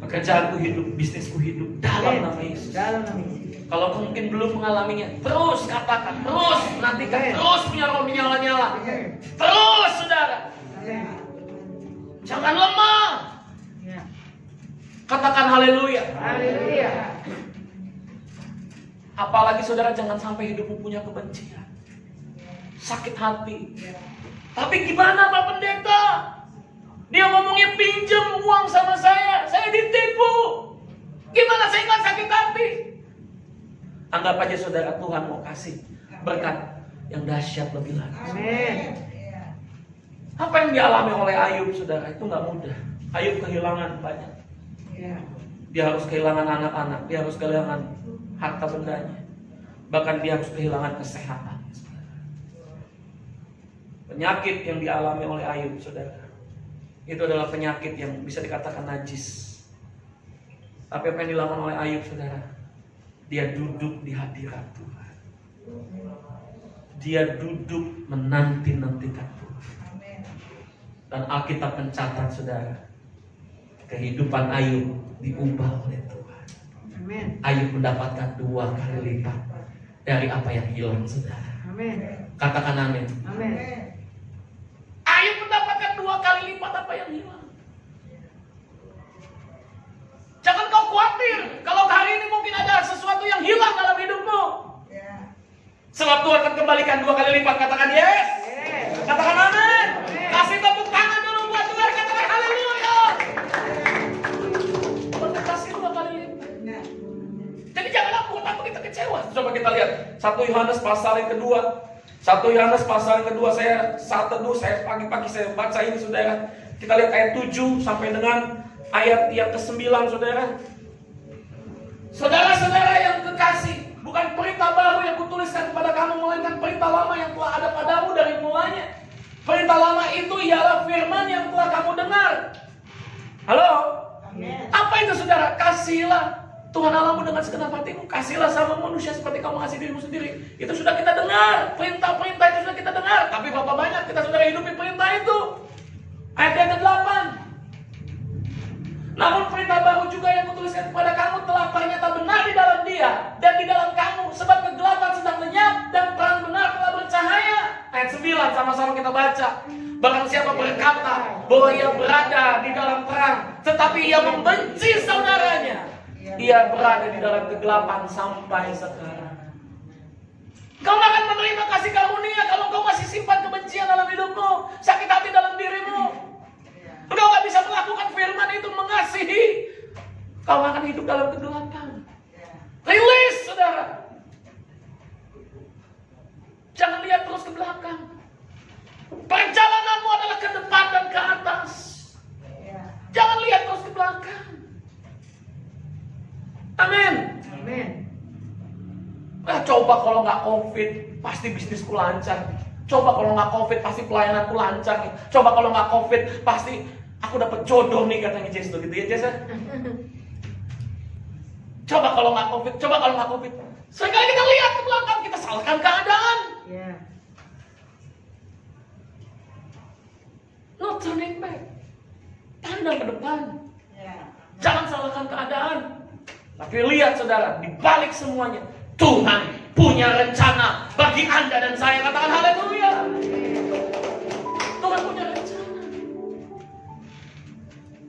pekerjaanku hidup, bisnisku hidup dalam nama Yesus. Dalam nama Yesus. Kalau mungkin belum mengalaminya, terus katakan, terus nantikan, terus punya roh menyala-nyala. Terus saudara, jangan lemah. Ya. Katakan haleluya. Haleluya. Apalagi saudara, jangan sampai hidupmu punya kebencian, sakit hati. Tapi gimana Pak Pendeta? Dia ngomongnya pinjam uang sama saya ditipu. Gimana saya nggak sakit hati? Anggap aja saudara, Tuhan mau kasih berkat yang dahsyat lebih lagi. Amin. Apa yang dialami oleh Ayub saudara, itu nggak mudah. Ayub kehilangan banyak. Ya. Dia harus kehilangan anak-anak, dia harus kehilangan harta bendanya, bahkan dia harus kehilangan kesehatan. Penyakit yang dialami oleh Ayub saudara, itu adalah penyakit yang bisa dikatakan najis. Tapi apa yang dilakukan oleh Ayub saudara, dia duduk di hadirat Tuhan. Dia duduk menanti-nantikan Tuhan. Dan Alkitab mencatat saudara, kehidupan Ayub diubah oleh Tuhan. Amin. Ayub mendapatkan 2 kali lipat dari apa yang hilang saudara. Amin. Katakan amin. Amin. Ayub mendapatkan 2 kali lipat apa yang hilang. Jangan kau khawatir kalau hari ini mungkin ada sesuatu yang hilang dalam hidupmu. Sebab Tuhan akan kembalikan 2 kali lipat. Katakan yes. Katakan amin. Kasih tepuk tangan dulu buat Tuhan. Katakan haleluya. Tuhan kasih 2 kali lipat. Jadi janganlah buat kita kecewa. Coba kita lihat 1 Yohanes pasal yang kedua. 1 Yohanes pasal yang kedua, saya saat teduh, saya pagi-pagi saya baca ini saudara. Kita lihat ayat 7 sampai dengan ayat yang ke-9 saudara. Saudara-saudara yang kekasih, bukan perintah baru yang kutuliskan kepada kamu, melainkan perintah lama yang telah ada padamu dari mulanya. Perintah lama itu ialah firman yang telah kamu dengar. Halo? Amin. Apa itu saudara? Kasihlah Tuhan Allahmu dengan segenap hatimu. Kasihlah sama manusia seperti kamu kasih dirimu sendiri. Itu sudah kita dengar. Perintah-perintah itu sudah kita dengar. Tapi berapa banyak kita sudah hidupi perintah itu? Ayat yang ke-8. Namun perintah baru juga yang kutuliskan kepada kamu telah ternyata benar di dalam Dia dan di dalam kamu, sebab kegelapan sedang lenyap dan terang benar telah bercahaya. Ayat 9 sama-sama kita baca. Barang siapa berkata bahwa ia berada di dalam terang, tetapi ia membenci saudaranya, ia berada di dalam kegelapan sampai sekarang. Kau akan menerima kasih karunia kalau kau masih simpan kebencian dalam hidupmu, sakit hati dalam dirimu. Engkau gak bisa melakukan firman itu, mengasihi. Kau akan hidup dalam kegelapan. Rilis, saudara. Jangan lihat terus ke belakang. Perjalananmu adalah ke depan dan ke atas. Jangan lihat terus ke belakang. Amin. Amin. Coba kalau nggak COVID, pasti bisnisku lancar. Coba kalau nggak COVID, pasti pelayananku lancar. Coba kalau nggak COVID, pasti aku dapat jodoh nih, katanya Jess tuh gitu ya Jess. Coba kalau nggak COVID, coba kalau nggak COVID. Seringkali kita lihat ke belakang, kita salahkan keadaan. Ya. No turning back. Pandang ke depan. Jangan salahkan keadaan. Tapi lihat saudara, di balik semuanya, Tuhan punya rencana bagi Anda dan saya. Katakan haleluya. Tuhan punya rencana.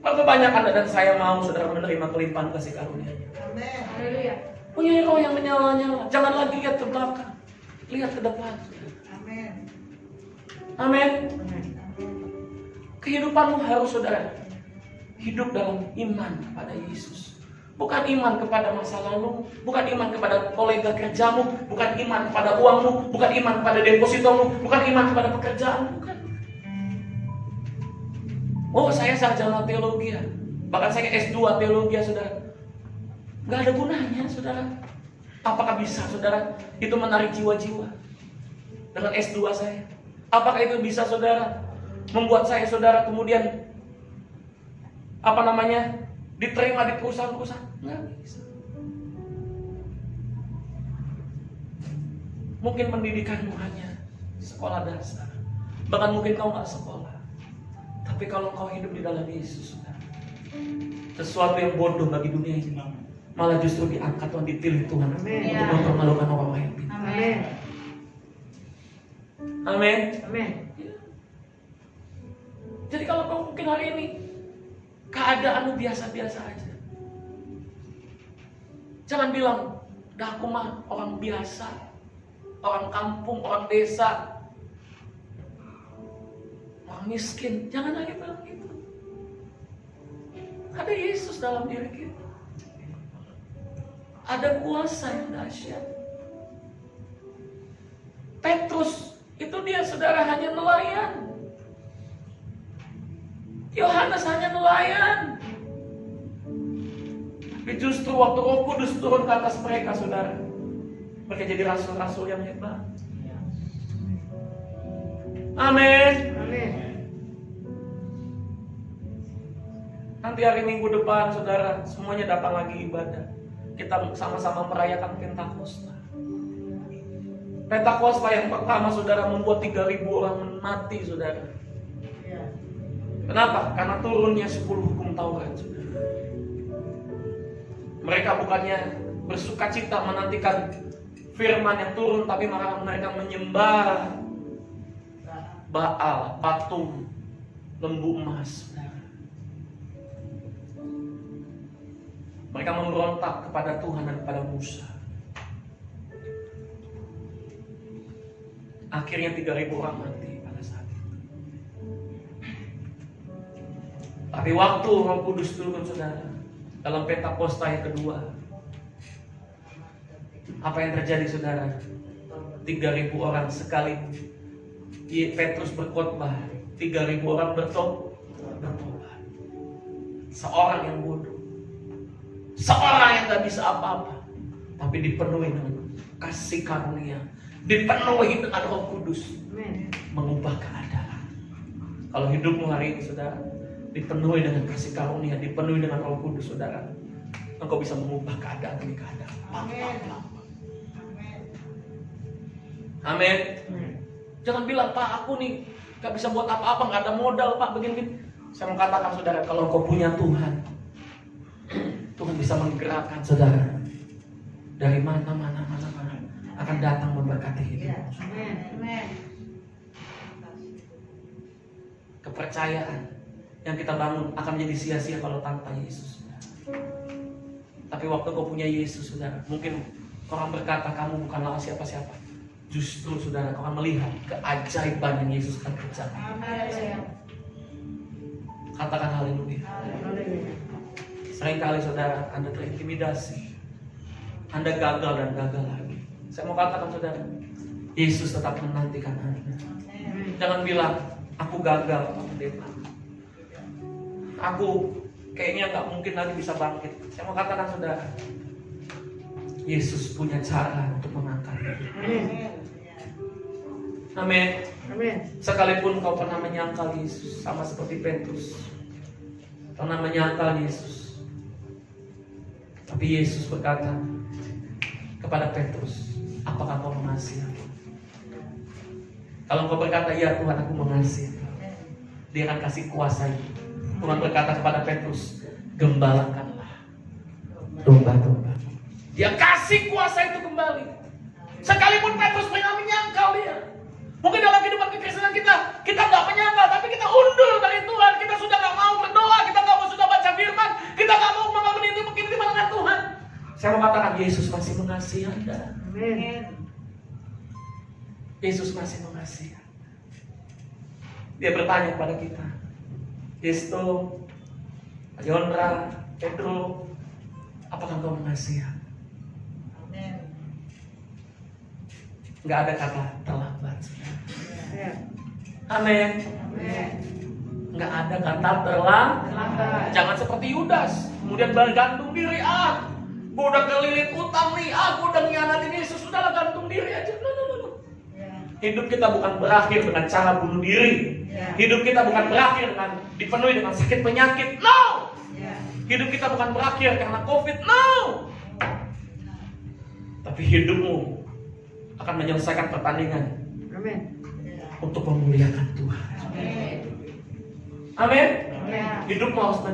Berapa banyak Anda dan saya mau saudara menerima kelimpahan kasih karunia-Nya? Haleluya. Punya roh yang menyala-nyala. Jangan lagi lihat ke belakang, lihat ke depan. Amin. Kehidupanmu harus saudara hidup dalam iman kepada Yesus. Bukan iman kepada masa lalu, bukan iman kepada kolega kerjamu, bukan iman kepada uangmu, bukan iman kepada depositomu, bukan iman kepada pekerjaan, bukan. Oh, saya sarjana teologi ya. Bahkan saya S2 teologi ya, saudara. Gak ada gunanya, saudara. Apakah bisa, saudara, itu menarik jiwa-jiwa dengan S2 saya? Apakah itu bisa, saudara, membuat saya, saudara, kemudian diterima di perusahaan-perusahaan? Nggak bisa. Mungkin pendidikanmu hanya sekolah dasar, bahkan mungkin kau nggak sekolah. Tapi kalau kau hidup di dalam Yesus, saudara, sesuatu yang bodoh bagi dunia ini malah justru diangkat Tuhan, dipilih Tuhan untuk mempermalukan orang lain. Amin. Amin. Amin. Jadi kalau kau mungkin hari ini keadaanmu biasa-biasa aja, jangan bilang, dah aku mah orang biasa, orang kampung, orang desa, orang miskin. Jangan lagi bilang gitu. Ada Yesus dalam diri kita. Ada kuasa yang dahsyat. Petrus itu dia, saudara, hanya nelayan. Yohanes hanya nelayan. Tapi justru waktu Roh Kudus turun ke atas mereka, saudara, mereka jadi rasul-rasul yang hebat. Amin. Amin. Nanti hari Minggu depan, saudara, semuanya datang lagi ibadah. Kita sama-sama merayakan Pentakosta. Pentakosta yang pertama, saudara, membuat 3.000 orang mati, saudara. Kenapa? Karena turunnya 10 hukum Taurat, saudara. Mereka bukannya bersukacita menantikan firman yang turun, tapi malah mereka menyembah Baal, patung lembu emas, saudara. Mereka memberontak kepada Tuhan dan kepada Musa. Akhirnya 3.000 orang mati pada saat itu. Tapi waktu Roh Kudus turun, saudara, dalam Pentakosta yang kedua, apa yang terjadi, saudara? 3.000 orang sekali Petrus berkhotbah, 3.000 orang bertobat. Seorang yang bodoh, seorang yang gak bisa apa-apa, tapi dipenuhi dengan kasih karunia, dipenuhi dengan Roh Kudus, mengubah keadaan. Kalau hidupmu hari ini, saudara, dipenuhi dengan kasih karunia, dipenuhi dengan Roh Kudus, saudara, engkau bisa mengubah keadaan demi keadaan. Amin. Jangan bilang, Pak, aku nih gak bisa buat apa-apa, gak ada modal, Pak, begini. Saya mau katakan, saudara, kalau engkau punya Tuhan, Tuhan bisa menggerakkan, saudara, dari mana-mana akan datang memberkati hidup. Kepercayaan yang kita bangun akan menjadi sia-sia kalau tanpa Yesus. Tapi waktu kau punya Yesus, saudara, mungkin orang berkata kamu bukanlah siapa-siapa. Justru, saudara, kau akan melihat keajaiban yang Yesus akan kerjakan. Katakan haleluya. Seringkali, saudara, Anda terintimidasi, Anda gagal dan gagal lagi. Saya mau katakan, saudara, Yesus tetap menantikan Anda. Jangan bilang, aku gagal, Pak Pendeta, aku kayaknya gak mungkin lagi bisa bangkit. Saya mau katakan, saudara, Yesus punya cara untuk mengangkat. Amin. Sekalipun kau pernah menyangkal Yesus, sama seperti Petrus pernah menyangkal Yesus, tapi Yesus berkata kepada Petrus, apakah kau mengasihi aku? Kalau kau berkata, ya Tuhan, aku mengasihi, dia akan kasih kuasa. Tuhan berkata kepada Petrus, gembalakanlah domba-domba. Dia kasih kuasa itu kembali. Sekalipun Petrus pernah menyangkal dia. Mungkin dalam kehidupan kekristenan kita nggak menyangkal, tapi kita undur dari Tuhan. Kita sudah nggak mau berdoa, kita nggak mau sudah baca firman, kita nggak mau membangun itu dengan Tuhan. Saya mau katakan, Yesus masih mengasihi Anda. Yesus masih mengasihi Anda. Dia bertanya kepada kita, Yesus, Yondra, Pedro, Apakah engkau mengasihi aku? Amen. Nggak ada kata terlambat. Ya. Amin. Amen. Nggak ada kata terlambat. Jangan seperti Yudas, kemudian bergantung diri. Gue udah kelilit utang nih, gue udah ngianatin Yesus, sudahlah gantung diri aja. No. Ya. Hidup kita bukan berakhir dengan cara bunuh diri. Ya. Hidup kita bukan berakhir dengan dipenuhi dengan sakit penyakit. No. Ya. Hidup kita bukan berakhir karena COVID. No. Tapi hidupmu akan menyelesaikan pertandingan Amen. untuk memuliakan Tuhan. Amen. Amin. Ya. Hidupmu harus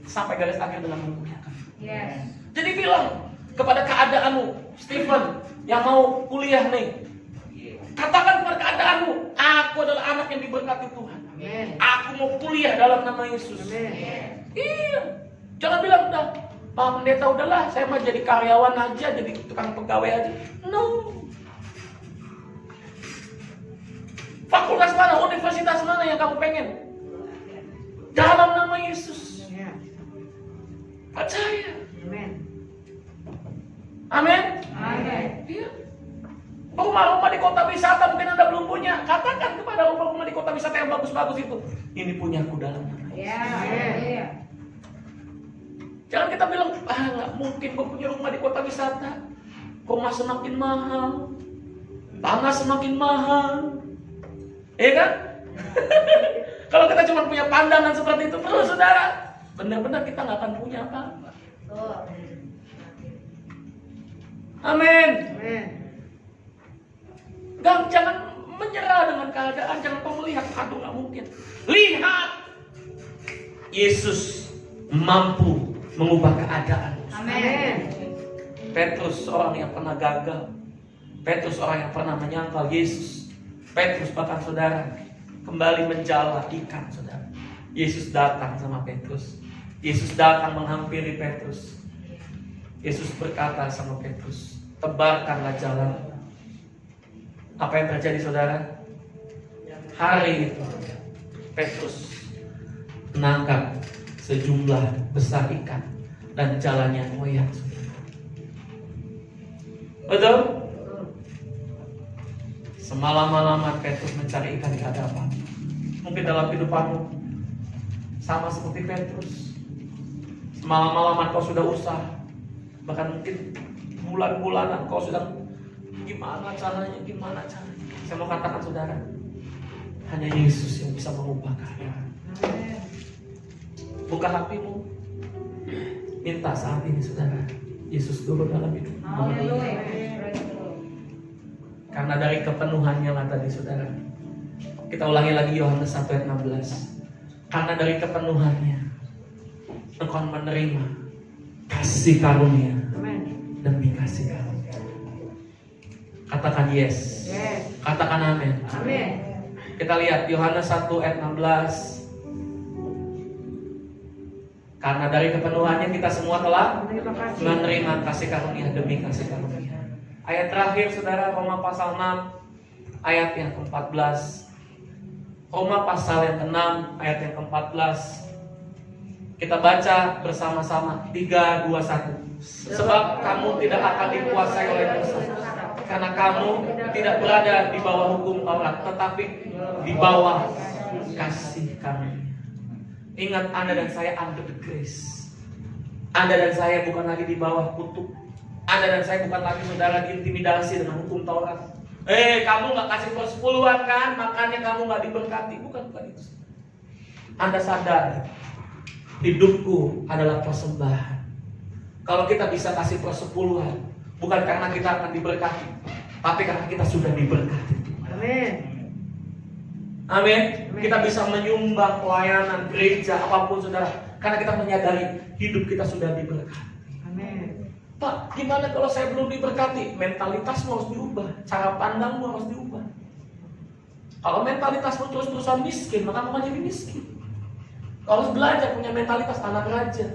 sampai garis akhir dengan memuliakan. Yes. Jadi bilang kepada keadaanmu, Stephen yang mau kuliah nih, katakan kepada keadaanmu, aku adalah anak yang diberkati Tuhan. Amen. Aku mau kuliah dalam nama Yesus. Amen. Iya. Jangan bilang udah, Pak Pendeta udahlah, saya mah jadi karyawan aja, jadi tukang pegawai aja. No. Fakultas mana, universitas mana yang kamu pengen? Dalam nama Yesus. Ya. Percaya. Amen. Amin. Amen. Iya. Rumah-rumah di kota wisata mungkin Anda belum punya. Katakan kepada rumah-rumah di kota wisata yang bagus-bagus itu, ini punyaku dalam nama Yesus. Ya. Amen. Jangan kita bilang, nggak mungkin gue punya rumah di kota wisata. Rumah semakin mahal, tanah semakin mahal, iya kan? Kalau kita cuma punya pandangan seperti itu, terus saudara, benar-benar kita nggak akan punya apa-apa. Amin. Amen. Jangan menyerah dengan keadaan, jangan kau melihat, aduh nggak mungkin. Lihat, Yesus mampu mengubah keadaan. Amen. Petrus orang yang pernah gagal. Petrus orang yang pernah menyangkal Yesus. Petrus bahkan saudara kembali menjala ikan saudara. Yesus datang sama Petrus. Yesus datang menghampiri Petrus. Yesus berkata sama Petrus, tebarkanlah jalan. Apa yang terjadi saudara? Hari itu Petrus menangkap sejumlah besar ikan dan jalannya goyang. Betul? Semalam-malaman Petrus mencari ikan, tidak dapat. Mungkin dalam kehidupanmu sama seperti Petrus. Semalam-malaman kau sudah usaha, bahkan mungkin bulan-bulanan kau sudah gimana caranya. Saya mau katakan saudara, hanya Yesus yang bisa mengubah keadaan. Buka hatimu, minta saat ini saudara, Yesus turun dalam hidupmu. Karena dari kepenuhannya lah tadi saudara. Kita ulangi lagi Yohanes 1 ayat 16. Karena dari kepenuhannya engkau menerima kasih karunia demi kasih karunia. Katakan yes. Katakan amin. Amin. Kita lihat Yohanes 1 ayat 16. Karena dari kepenuhannya kita semua telah menerima kasih karunia demi kasih karunia. Ayat terakhir saudara, Roma pasal 6 ayat yang ke-14. Roma pasal yang ke-6 ayat yang ke-14. Kita baca bersama-sama 3, 2, 1. Sebab kamu tidak akan dikuasai oleh dosa, karena kamu tidak berada di bawah hukum Taurat, tetapi di bawah kasih karunia. Ingat, Anda dan saya under the grace. Anda dan saya bukan lagi di bawah kutuk. Anda dan saya bukan lagi saudara diintimidasi dengan hukum Taurat. Kamu gak kasih persepuluhan kan, makanya kamu gak diberkati. Bukan itu. Anda sadar, hidupku adalah persembahan. Kalau kita bisa kasih persepuluhan, bukan karena kita akan diberkati, tapi karena kita sudah diberkati. Amin. Amin. Kita bisa menyumbang pelayanan gereja apapun saudara, karena kita menyadari hidup kita sudah diberkati. Amin. Pak, gimana kalau saya belum diberkati? Mentalitasmu harus diubah, cara pandangmu harus diubah. Kalau mentalitasmu terus-terusan miskin, maka kamu jadi miskin. Kau harus belajar punya mentalitas anak raja.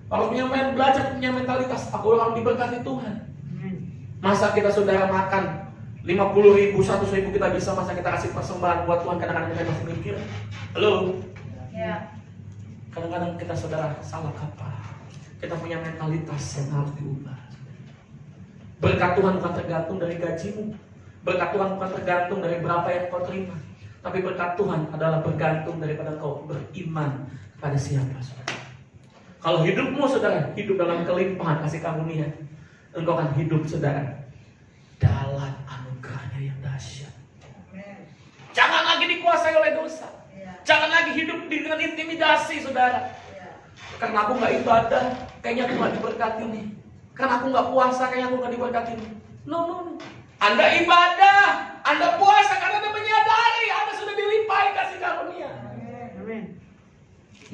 Kalau belajar punya mentalitas aku orang diberkati Tuhan. Masa kita saudara makan 50.000, 100.000 kita bisa, masa kita kasih persembahan buat Tuhan? Kadang-kadang kita masih mikir. Halo? Ya. Kadang-kadang kita saudara salah kaprah. Kita punya mentalitas yang harus diubah. Berkat Tuhan bukan tergantung dari gajimu. Berkat Tuhan bukan tergantung dari berapa yang kau terima. Tapi berkat Tuhan adalah bergantung daripada kau beriman pada siapa, saudara. Kalau hidupmu, saudara, hidup dalam kelimpahan kasih karunia, engkau akan hidup, saudara, dalam anugerahnya yang dahsyat. Jangan lagi dikuasai oleh dosa. Jangan lagi hidup dengan intimidasi, saudara. Karena aku nggak ibadah, kayaknya aku nggak diberkati nih. Karena aku nggak puasa, kayaknya aku nggak diberkati nih. No. Anda ibadah, Anda puasa karena Anda menyadari Anda sudah dilimpahi kasih karunia.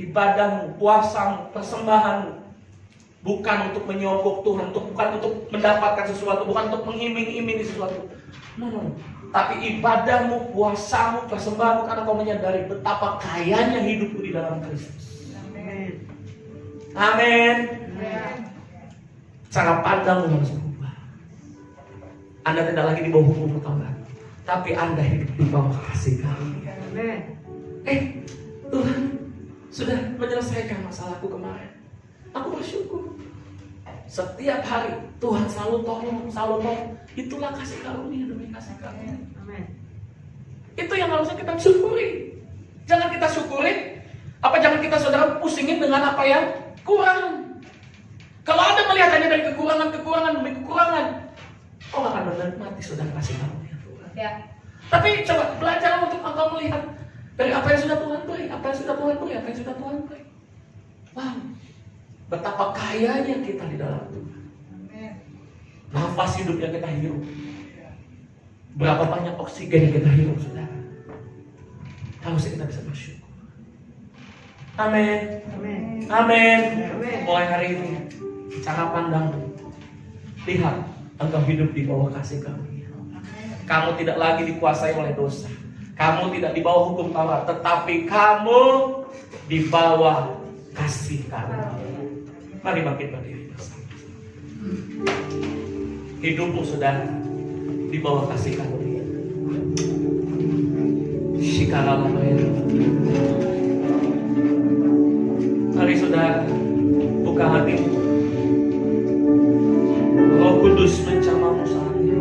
Ibadahmu, puasamu, persembahanmu bukan untuk menyogok Tuhan, bukan untuk mendapatkan sesuatu, bukan untuk mengiming-imingi sesuatu. No. Tapi ibadahmu, puasamu, persembahanmu karena kau menyadari betapa kayanya hidupku di dalam Kristus. Amin. Cara pandangmu harus berubah. Anda tidak lagi di bawah hukum Taurat, tapi Anda hidup di bawah kasih karunia. Tuhan sudah menyelesaikan masalahku kemarin. Aku bersyukur. Setiap hari Tuhan selalu tolong. Itulah kasih karunia demi kasih karunia. Itu yang harusnya kita syukuri. Jangan kita syukuri. Jangan kita, saudara, pusingin dengan apa yang kurang. Kalau Anda melihat hanya dari kekurangan demi kekurangan, kau akan menikmati, saudara, kasih karunia Tuhan. Ya. Tapi coba belajar untuk engkau melihat dari apa yang sudah Tuhan beri, apa yang sudah Tuhan beri. Wow, betapa kayanya kita di dalam Tuhan. Nafas hidup yang kita hirup, berapa banyak oksigen yang kita hirup, saudara. Harusnya kita bisa bersyukur. Amin. Mulai hari ini, cara pandangmu, lihat engkau hidup di bawah kasih karunia. Kamu tidak lagi dikuasai oleh dosa. Kamu tidak di bawah hukum Taurat, tetapi kamu di bawah kasih karunia. Mari bangkit berdiri bersama. Hidupmu, saudara, di bawah kasih karunia. Mari, saudara, buka hatimu. Roh Kudus mencamamu saat ini.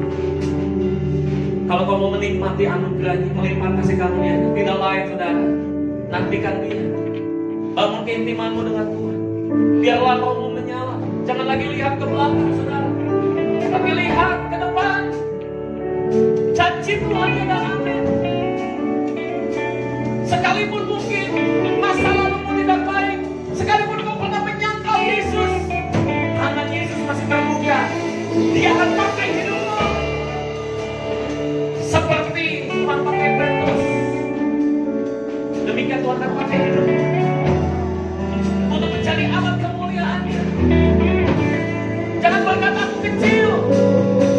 Kalau kau mau menikmati anugerahnya, menikmati kasih karunia, tidak lain, saudara, nantikan dia. Bangun keintimanmu dengan Tuhan. Biarlah rohmu menyala. Jangan lagi lihat ke belakang, saudara, tapi lihat ke depan. Janji Tuhan yang amin. Sekalipun mungkin masa lalumu tidak baik, sekalipun kau pernah menyangkal Yesus, tangan Yesus masih terbuka. Dia akan pakai hidupmu seperti Tuhan pakai Petrus. Demikian Tuhan akan pakai hidupmu untuk mencari alat kemuliaan-Nya. Jangan berkata aku kecil,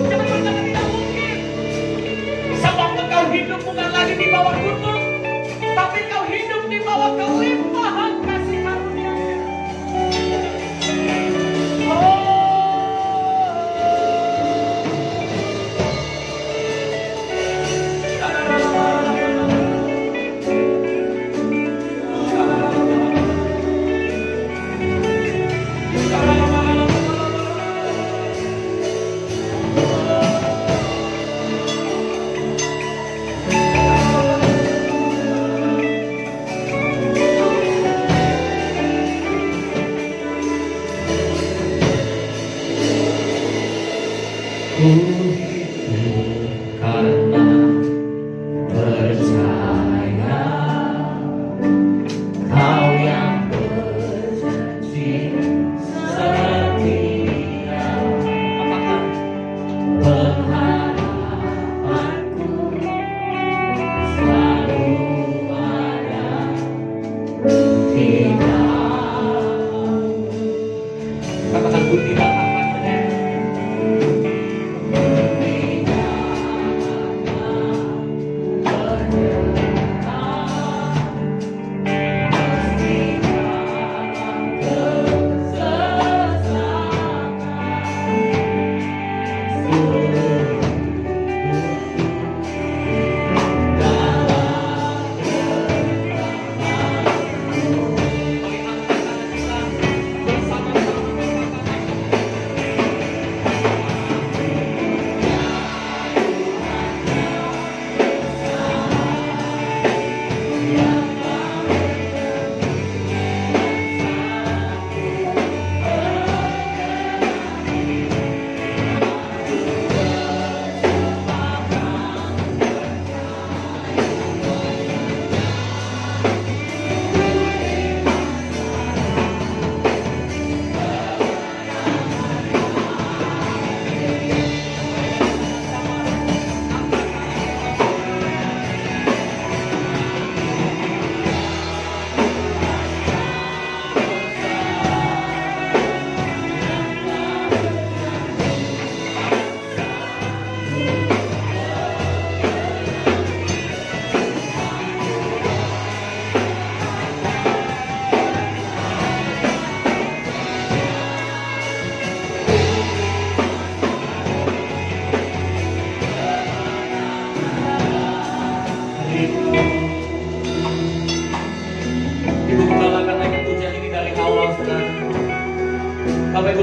jangan berkata tidak mungkin. Sebab engkau hidup bukan lagi di bawah kutuk, tapi kau hidup di bawah kelimpahan kasih karunia-Nya. Karena percaya Kau yang berjanji setia, apakah pengharapanku selalu ada di dalam. Katakan ku tidak akan bersama-sama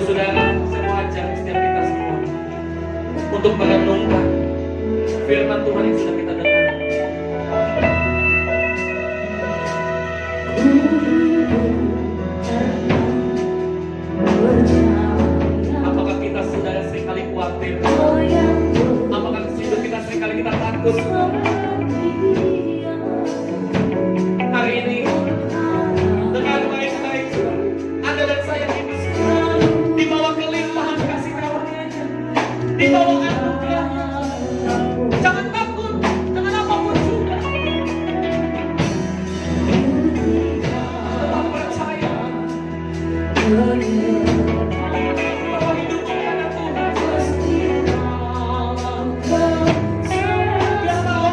saudara, saya mau ajak setiap kita semua untuk merenungkan firman Tuhan yang sudah kita dengar. Apakah kita saudara seringkali khawatir? Apakah hidup kita seringkali kita takut? Hari ini dengan baik-baik Anda dan saya hidup di bawah kelimpahan kasih karunia-Nya, di bawah anugerah-Nya. Jangan takut dengan apapun juga. Tetap percaya bahwa hidupmu ada Tuhan. Biarlah Allah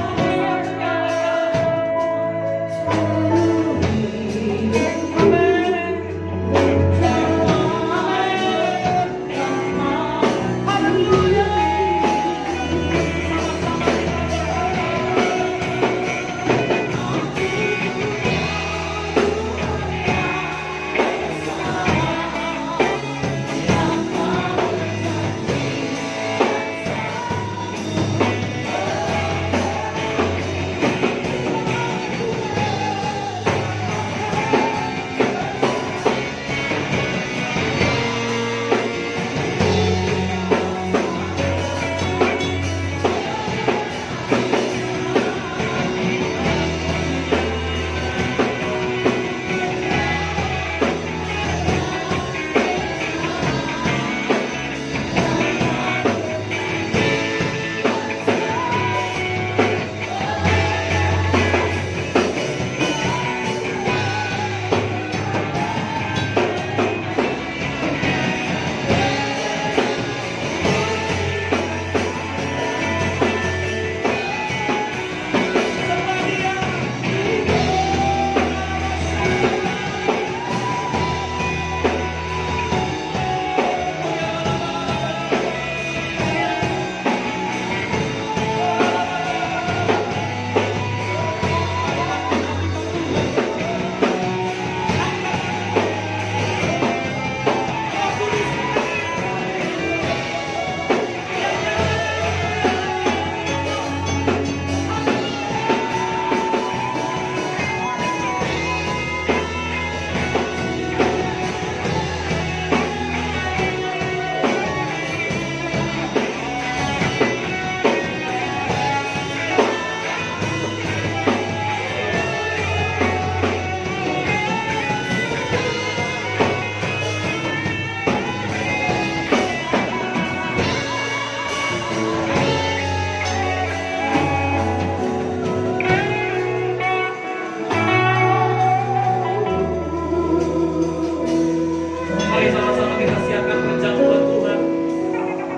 Mari sama-sama kita siapkan perjamuan Tuhan.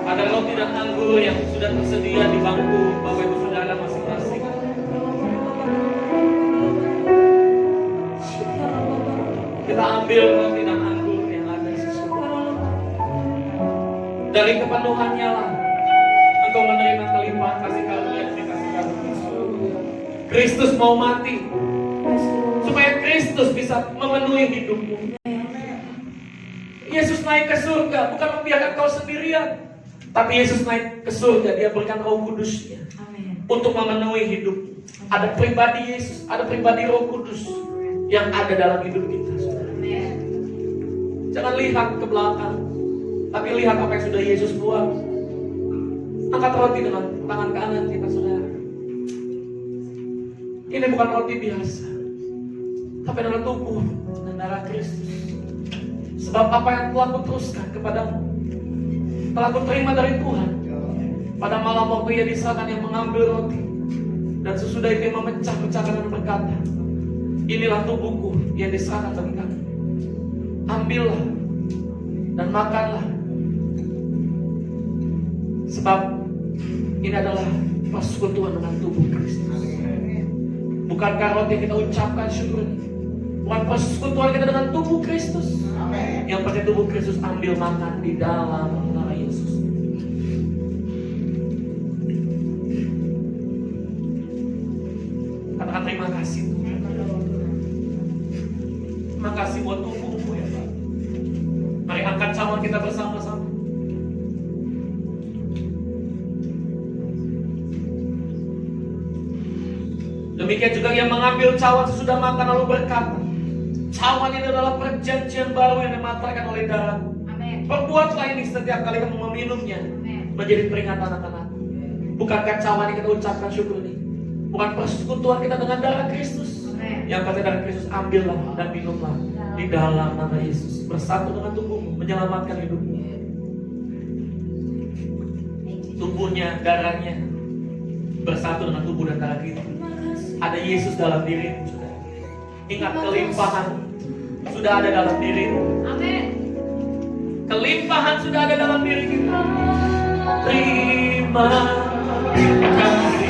Ada roti dan anggur yang sudah tersedia di bangku Bapak Ibu Saudara masing-masing. Kita ambil roti dan anggur yang ada di situ. Dari kepenuhannya lah engkau menerima kelimpahan kasih karunia yang dikasihkan Kristus mau mati supaya Kristus bisa memenuhi hidupmu. Yesus naik ke surga bukan membiarkan kau sendirian, tapi Yesus naik ke surga, Dia berikan Roh Kudus-Nya untuk memenuhi hidup. Ada pribadi Yesus, ada pribadi Roh Kudus yang ada dalam hidup kita. Jangan lihat ke belakang, tapi lihat apa yang sudah Yesus buat. Angkat roti dengan tangan kanan kita, saudara. Ini bukan roti biasa, tapi adalah tubuh dan darah Kristus. Sebab apa yang telah kuteruskan kepadamu telah kuterima dari Tuhan. Pada malam waktu Ia diserahkan, yang mengambil roti dan sesudah itu memecah-mecahkan dan berkata, inilah tubuhku yang diserahkan bagi kamu. Ambillah dan makanlah, sebab ini adalah persekutuan dengan tubuh Kristus. Bukankah roti yang kita ucapkan syukur, bukan persekutuan kita dengan tubuh Kristus? Yang pakai tubuh Kristus, ambil makan di dalam nama Yesus. Katakan terima kasih Tuhan. Terima kasih buat tubuhmu ya Pak. Mari angkat cawan kita bersama-sama. Demikian juga yang mengambil cawan sesudah makan lalu berkata, cawan ini adalah perjanjian baru yang dimatahkan oleh darahku. Amin. Perbuatlah ini setiap kali kamu meminumnya, Amin. menjadi peringatan akan aku. Bukankah cawan yang kita ucapkan syukur ini? Bukan persekutuan kita dengan darah Kristus. Amin. Yang kata darah Kristus, ambillah dan minumlah di dalam nama Yesus. Bersatu dengan tubuhmu, menyelamatkan hidupmu. Tubuhnya, darahnya bersatu dengan tubuh dan darah kita. Ada Yesus dalam dirimu, saudara. Ingat, kelimpahan sudah ada dalam dirimu. Amin. Kelimpahan sudah ada dalam diri kita. Terima kasih.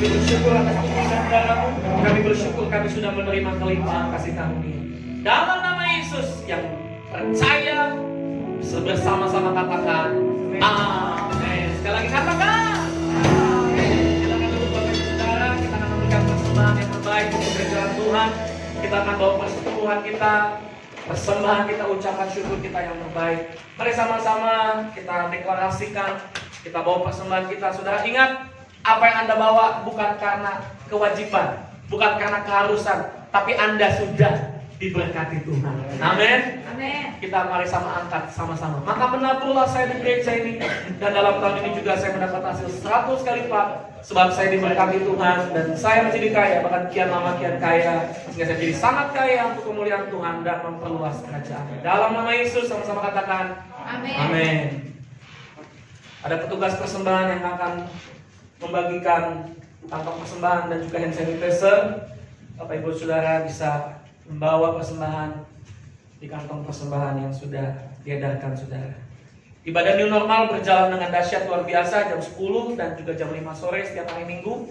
Kami bersyukur atas tubuh dan darahmu. Kami bersyukur kami sudah menerima kelimpahan kasih karunia. Dalam nama Yesus yang percaya, bersama-sama katakan amin. Sekali lagi katakan amin. Silakan duduk Bapak Ibu Saudara. Kita akan memberikan persembahan yang terbaik untuk kerajaan Tuhan. Kita akan bawa persekutuan kita, persembahan kita, ucapan syukur kita yang terbaik. Mari sama-sama kita deklarasikan, kita bawa persembahan kita. Saudara ingat, apa yang Anda bawa bukan karena kewajiban, bukan karena keharusan, tapi Anda sudah diberkati Tuhan. Amin. Amin. Kita mari sama angkat sama-sama. Maka menaburlah saya di gereja ini, dan dalam tahun ini juga saya mendapat hasil 100 kali lipat, sebab saya diberkati Tuhan dan saya menjadi kaya, bahkan kian lama kian kaya, sehingga saya jadi sangat kaya untuk kemuliaan Tuhan dan memperluas kerajaan. Dalam nama Yesus sama-sama katakan Amin. amin. Ada petugas persembahan yang akan membagikan kantong persembahan dan juga hand sanitizer. Bapak Ibu Saudara bisa membawa persembahan di kantong persembahan yang sudah diedarkan saudara. Ibadah new normal berjalan dengan dahsyat luar biasa jam 10 dan juga jam 5 sore setiap hari Minggu.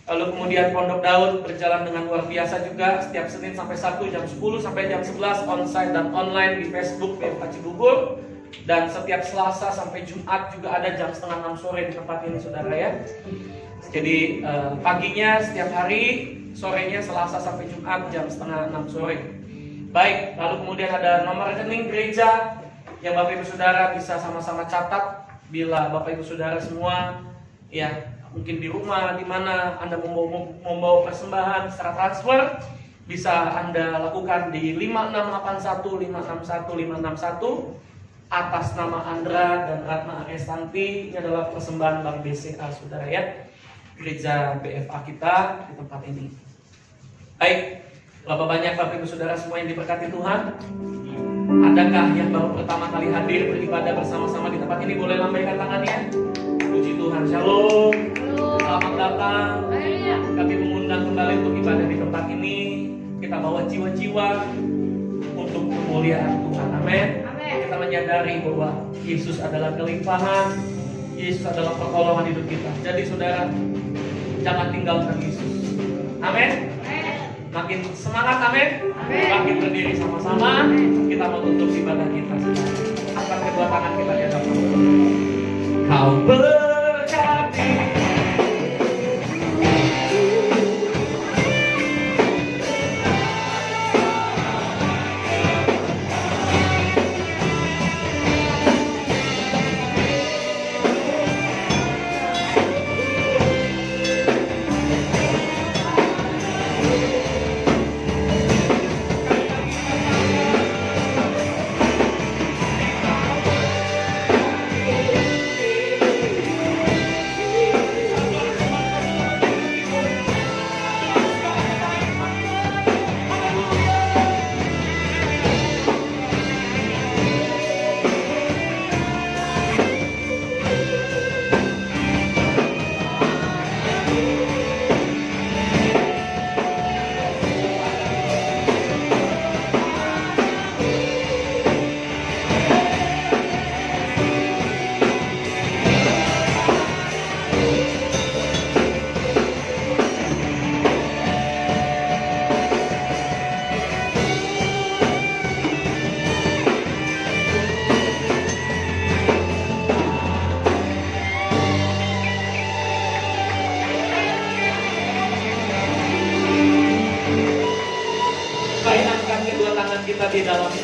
Lalu kemudian Pondok Daud berjalan dengan luar biasa juga setiap Senin sampai Sabtu jam 10 sampai jam 11 onsite dan online di Facebook BFK Cibubur. Dan setiap Selasa sampai Jumat juga ada jam setengah 6 sore di tempat ini saudara ya. Jadi paginya setiap hari, sorenya Selasa sampai Jumat jam setengah 6 sore. Baik, lalu kemudian ada nomor rekening gereja yang Bapak Ibu Saudara bisa sama-sama catat bila Bapak Ibu Saudara semua ya mungkin di rumah di mana Anda membawa persembahan secara transfer, bisa Anda lakukan di 5681 561 561 atas nama Andra dan Ratna Arestanti. Ini adalah persembahan Bank BCA saudara ya, gereja BFA kita di tempat ini. Baik, berapa banyak Bapak Ibu Saudara semua yang diberkati Tuhan? Adakah yang baru pertama kali hadir beribadah bersama-sama di tempat ini? Boleh lambaikan tangannya. Puji Tuhan, shalom. Selamat datang. Kami mengundang kembali untuk ibadah di tempat ini. Kita bawa jiwa-jiwa untuk kemuliaan Tuhan. Amin. Kita menyadari bahwa Yesus adalah kelimpahan, Yesus adalah pertolongan hidup kita. Jadi saudara, jangan tinggalkan Yesus. Amin. Makin semangat, amin. Makin berdiri sama-sama. Kita mau tutup ibadah kita. Angkat kedua tangan kita di hadapan Tuhan. Kau berkati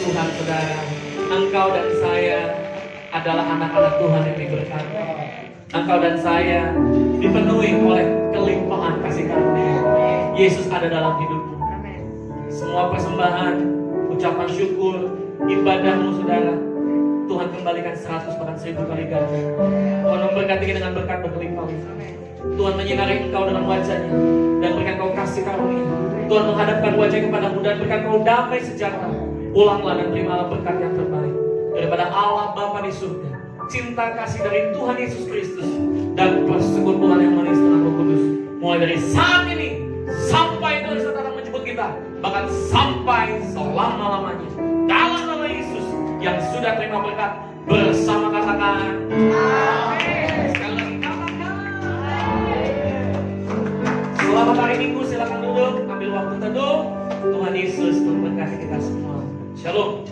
Tuhan, saudara, engkau dan saya adalah anak-anak Tuhan yang diberkati. Engkau dan saya dipenuhi oleh kelimpahan kasih karunia. Yesus ada dalam hidupmu. Amin. Semua persembahan, ucapan syukur, ibadahmu, saudara, Tuhan kembalikan 100 bahkan 1000 kali ganda. Tuhan memberkati dengan berkat berlimpah. Tuhan menyinari engkau dengan wajahnya dan berikan kau kasih karunia. Tuhan menghadapkan wajah kepadamu dan berikan kau damai sejahtera. Pulanglah dan terimalah berkat yang terbaik daripada Allah Bapa di surga, cinta kasih dari Tuhan Yesus Kristus, dan persekutuan yang manis dengan Roh Kudus, mulai dari saat ini sampai Tuhan datang menjemput kita, bahkan sampai selama-lamanya. Dalam nama Yesus yang sudah terima berkat bersama, katakan amin. Sekali lagi katakan amin. Selamat hari Minggu, silakan duduk, ambil waktu teduh. Tuhan Yesus memberkati kita semua. Shalom.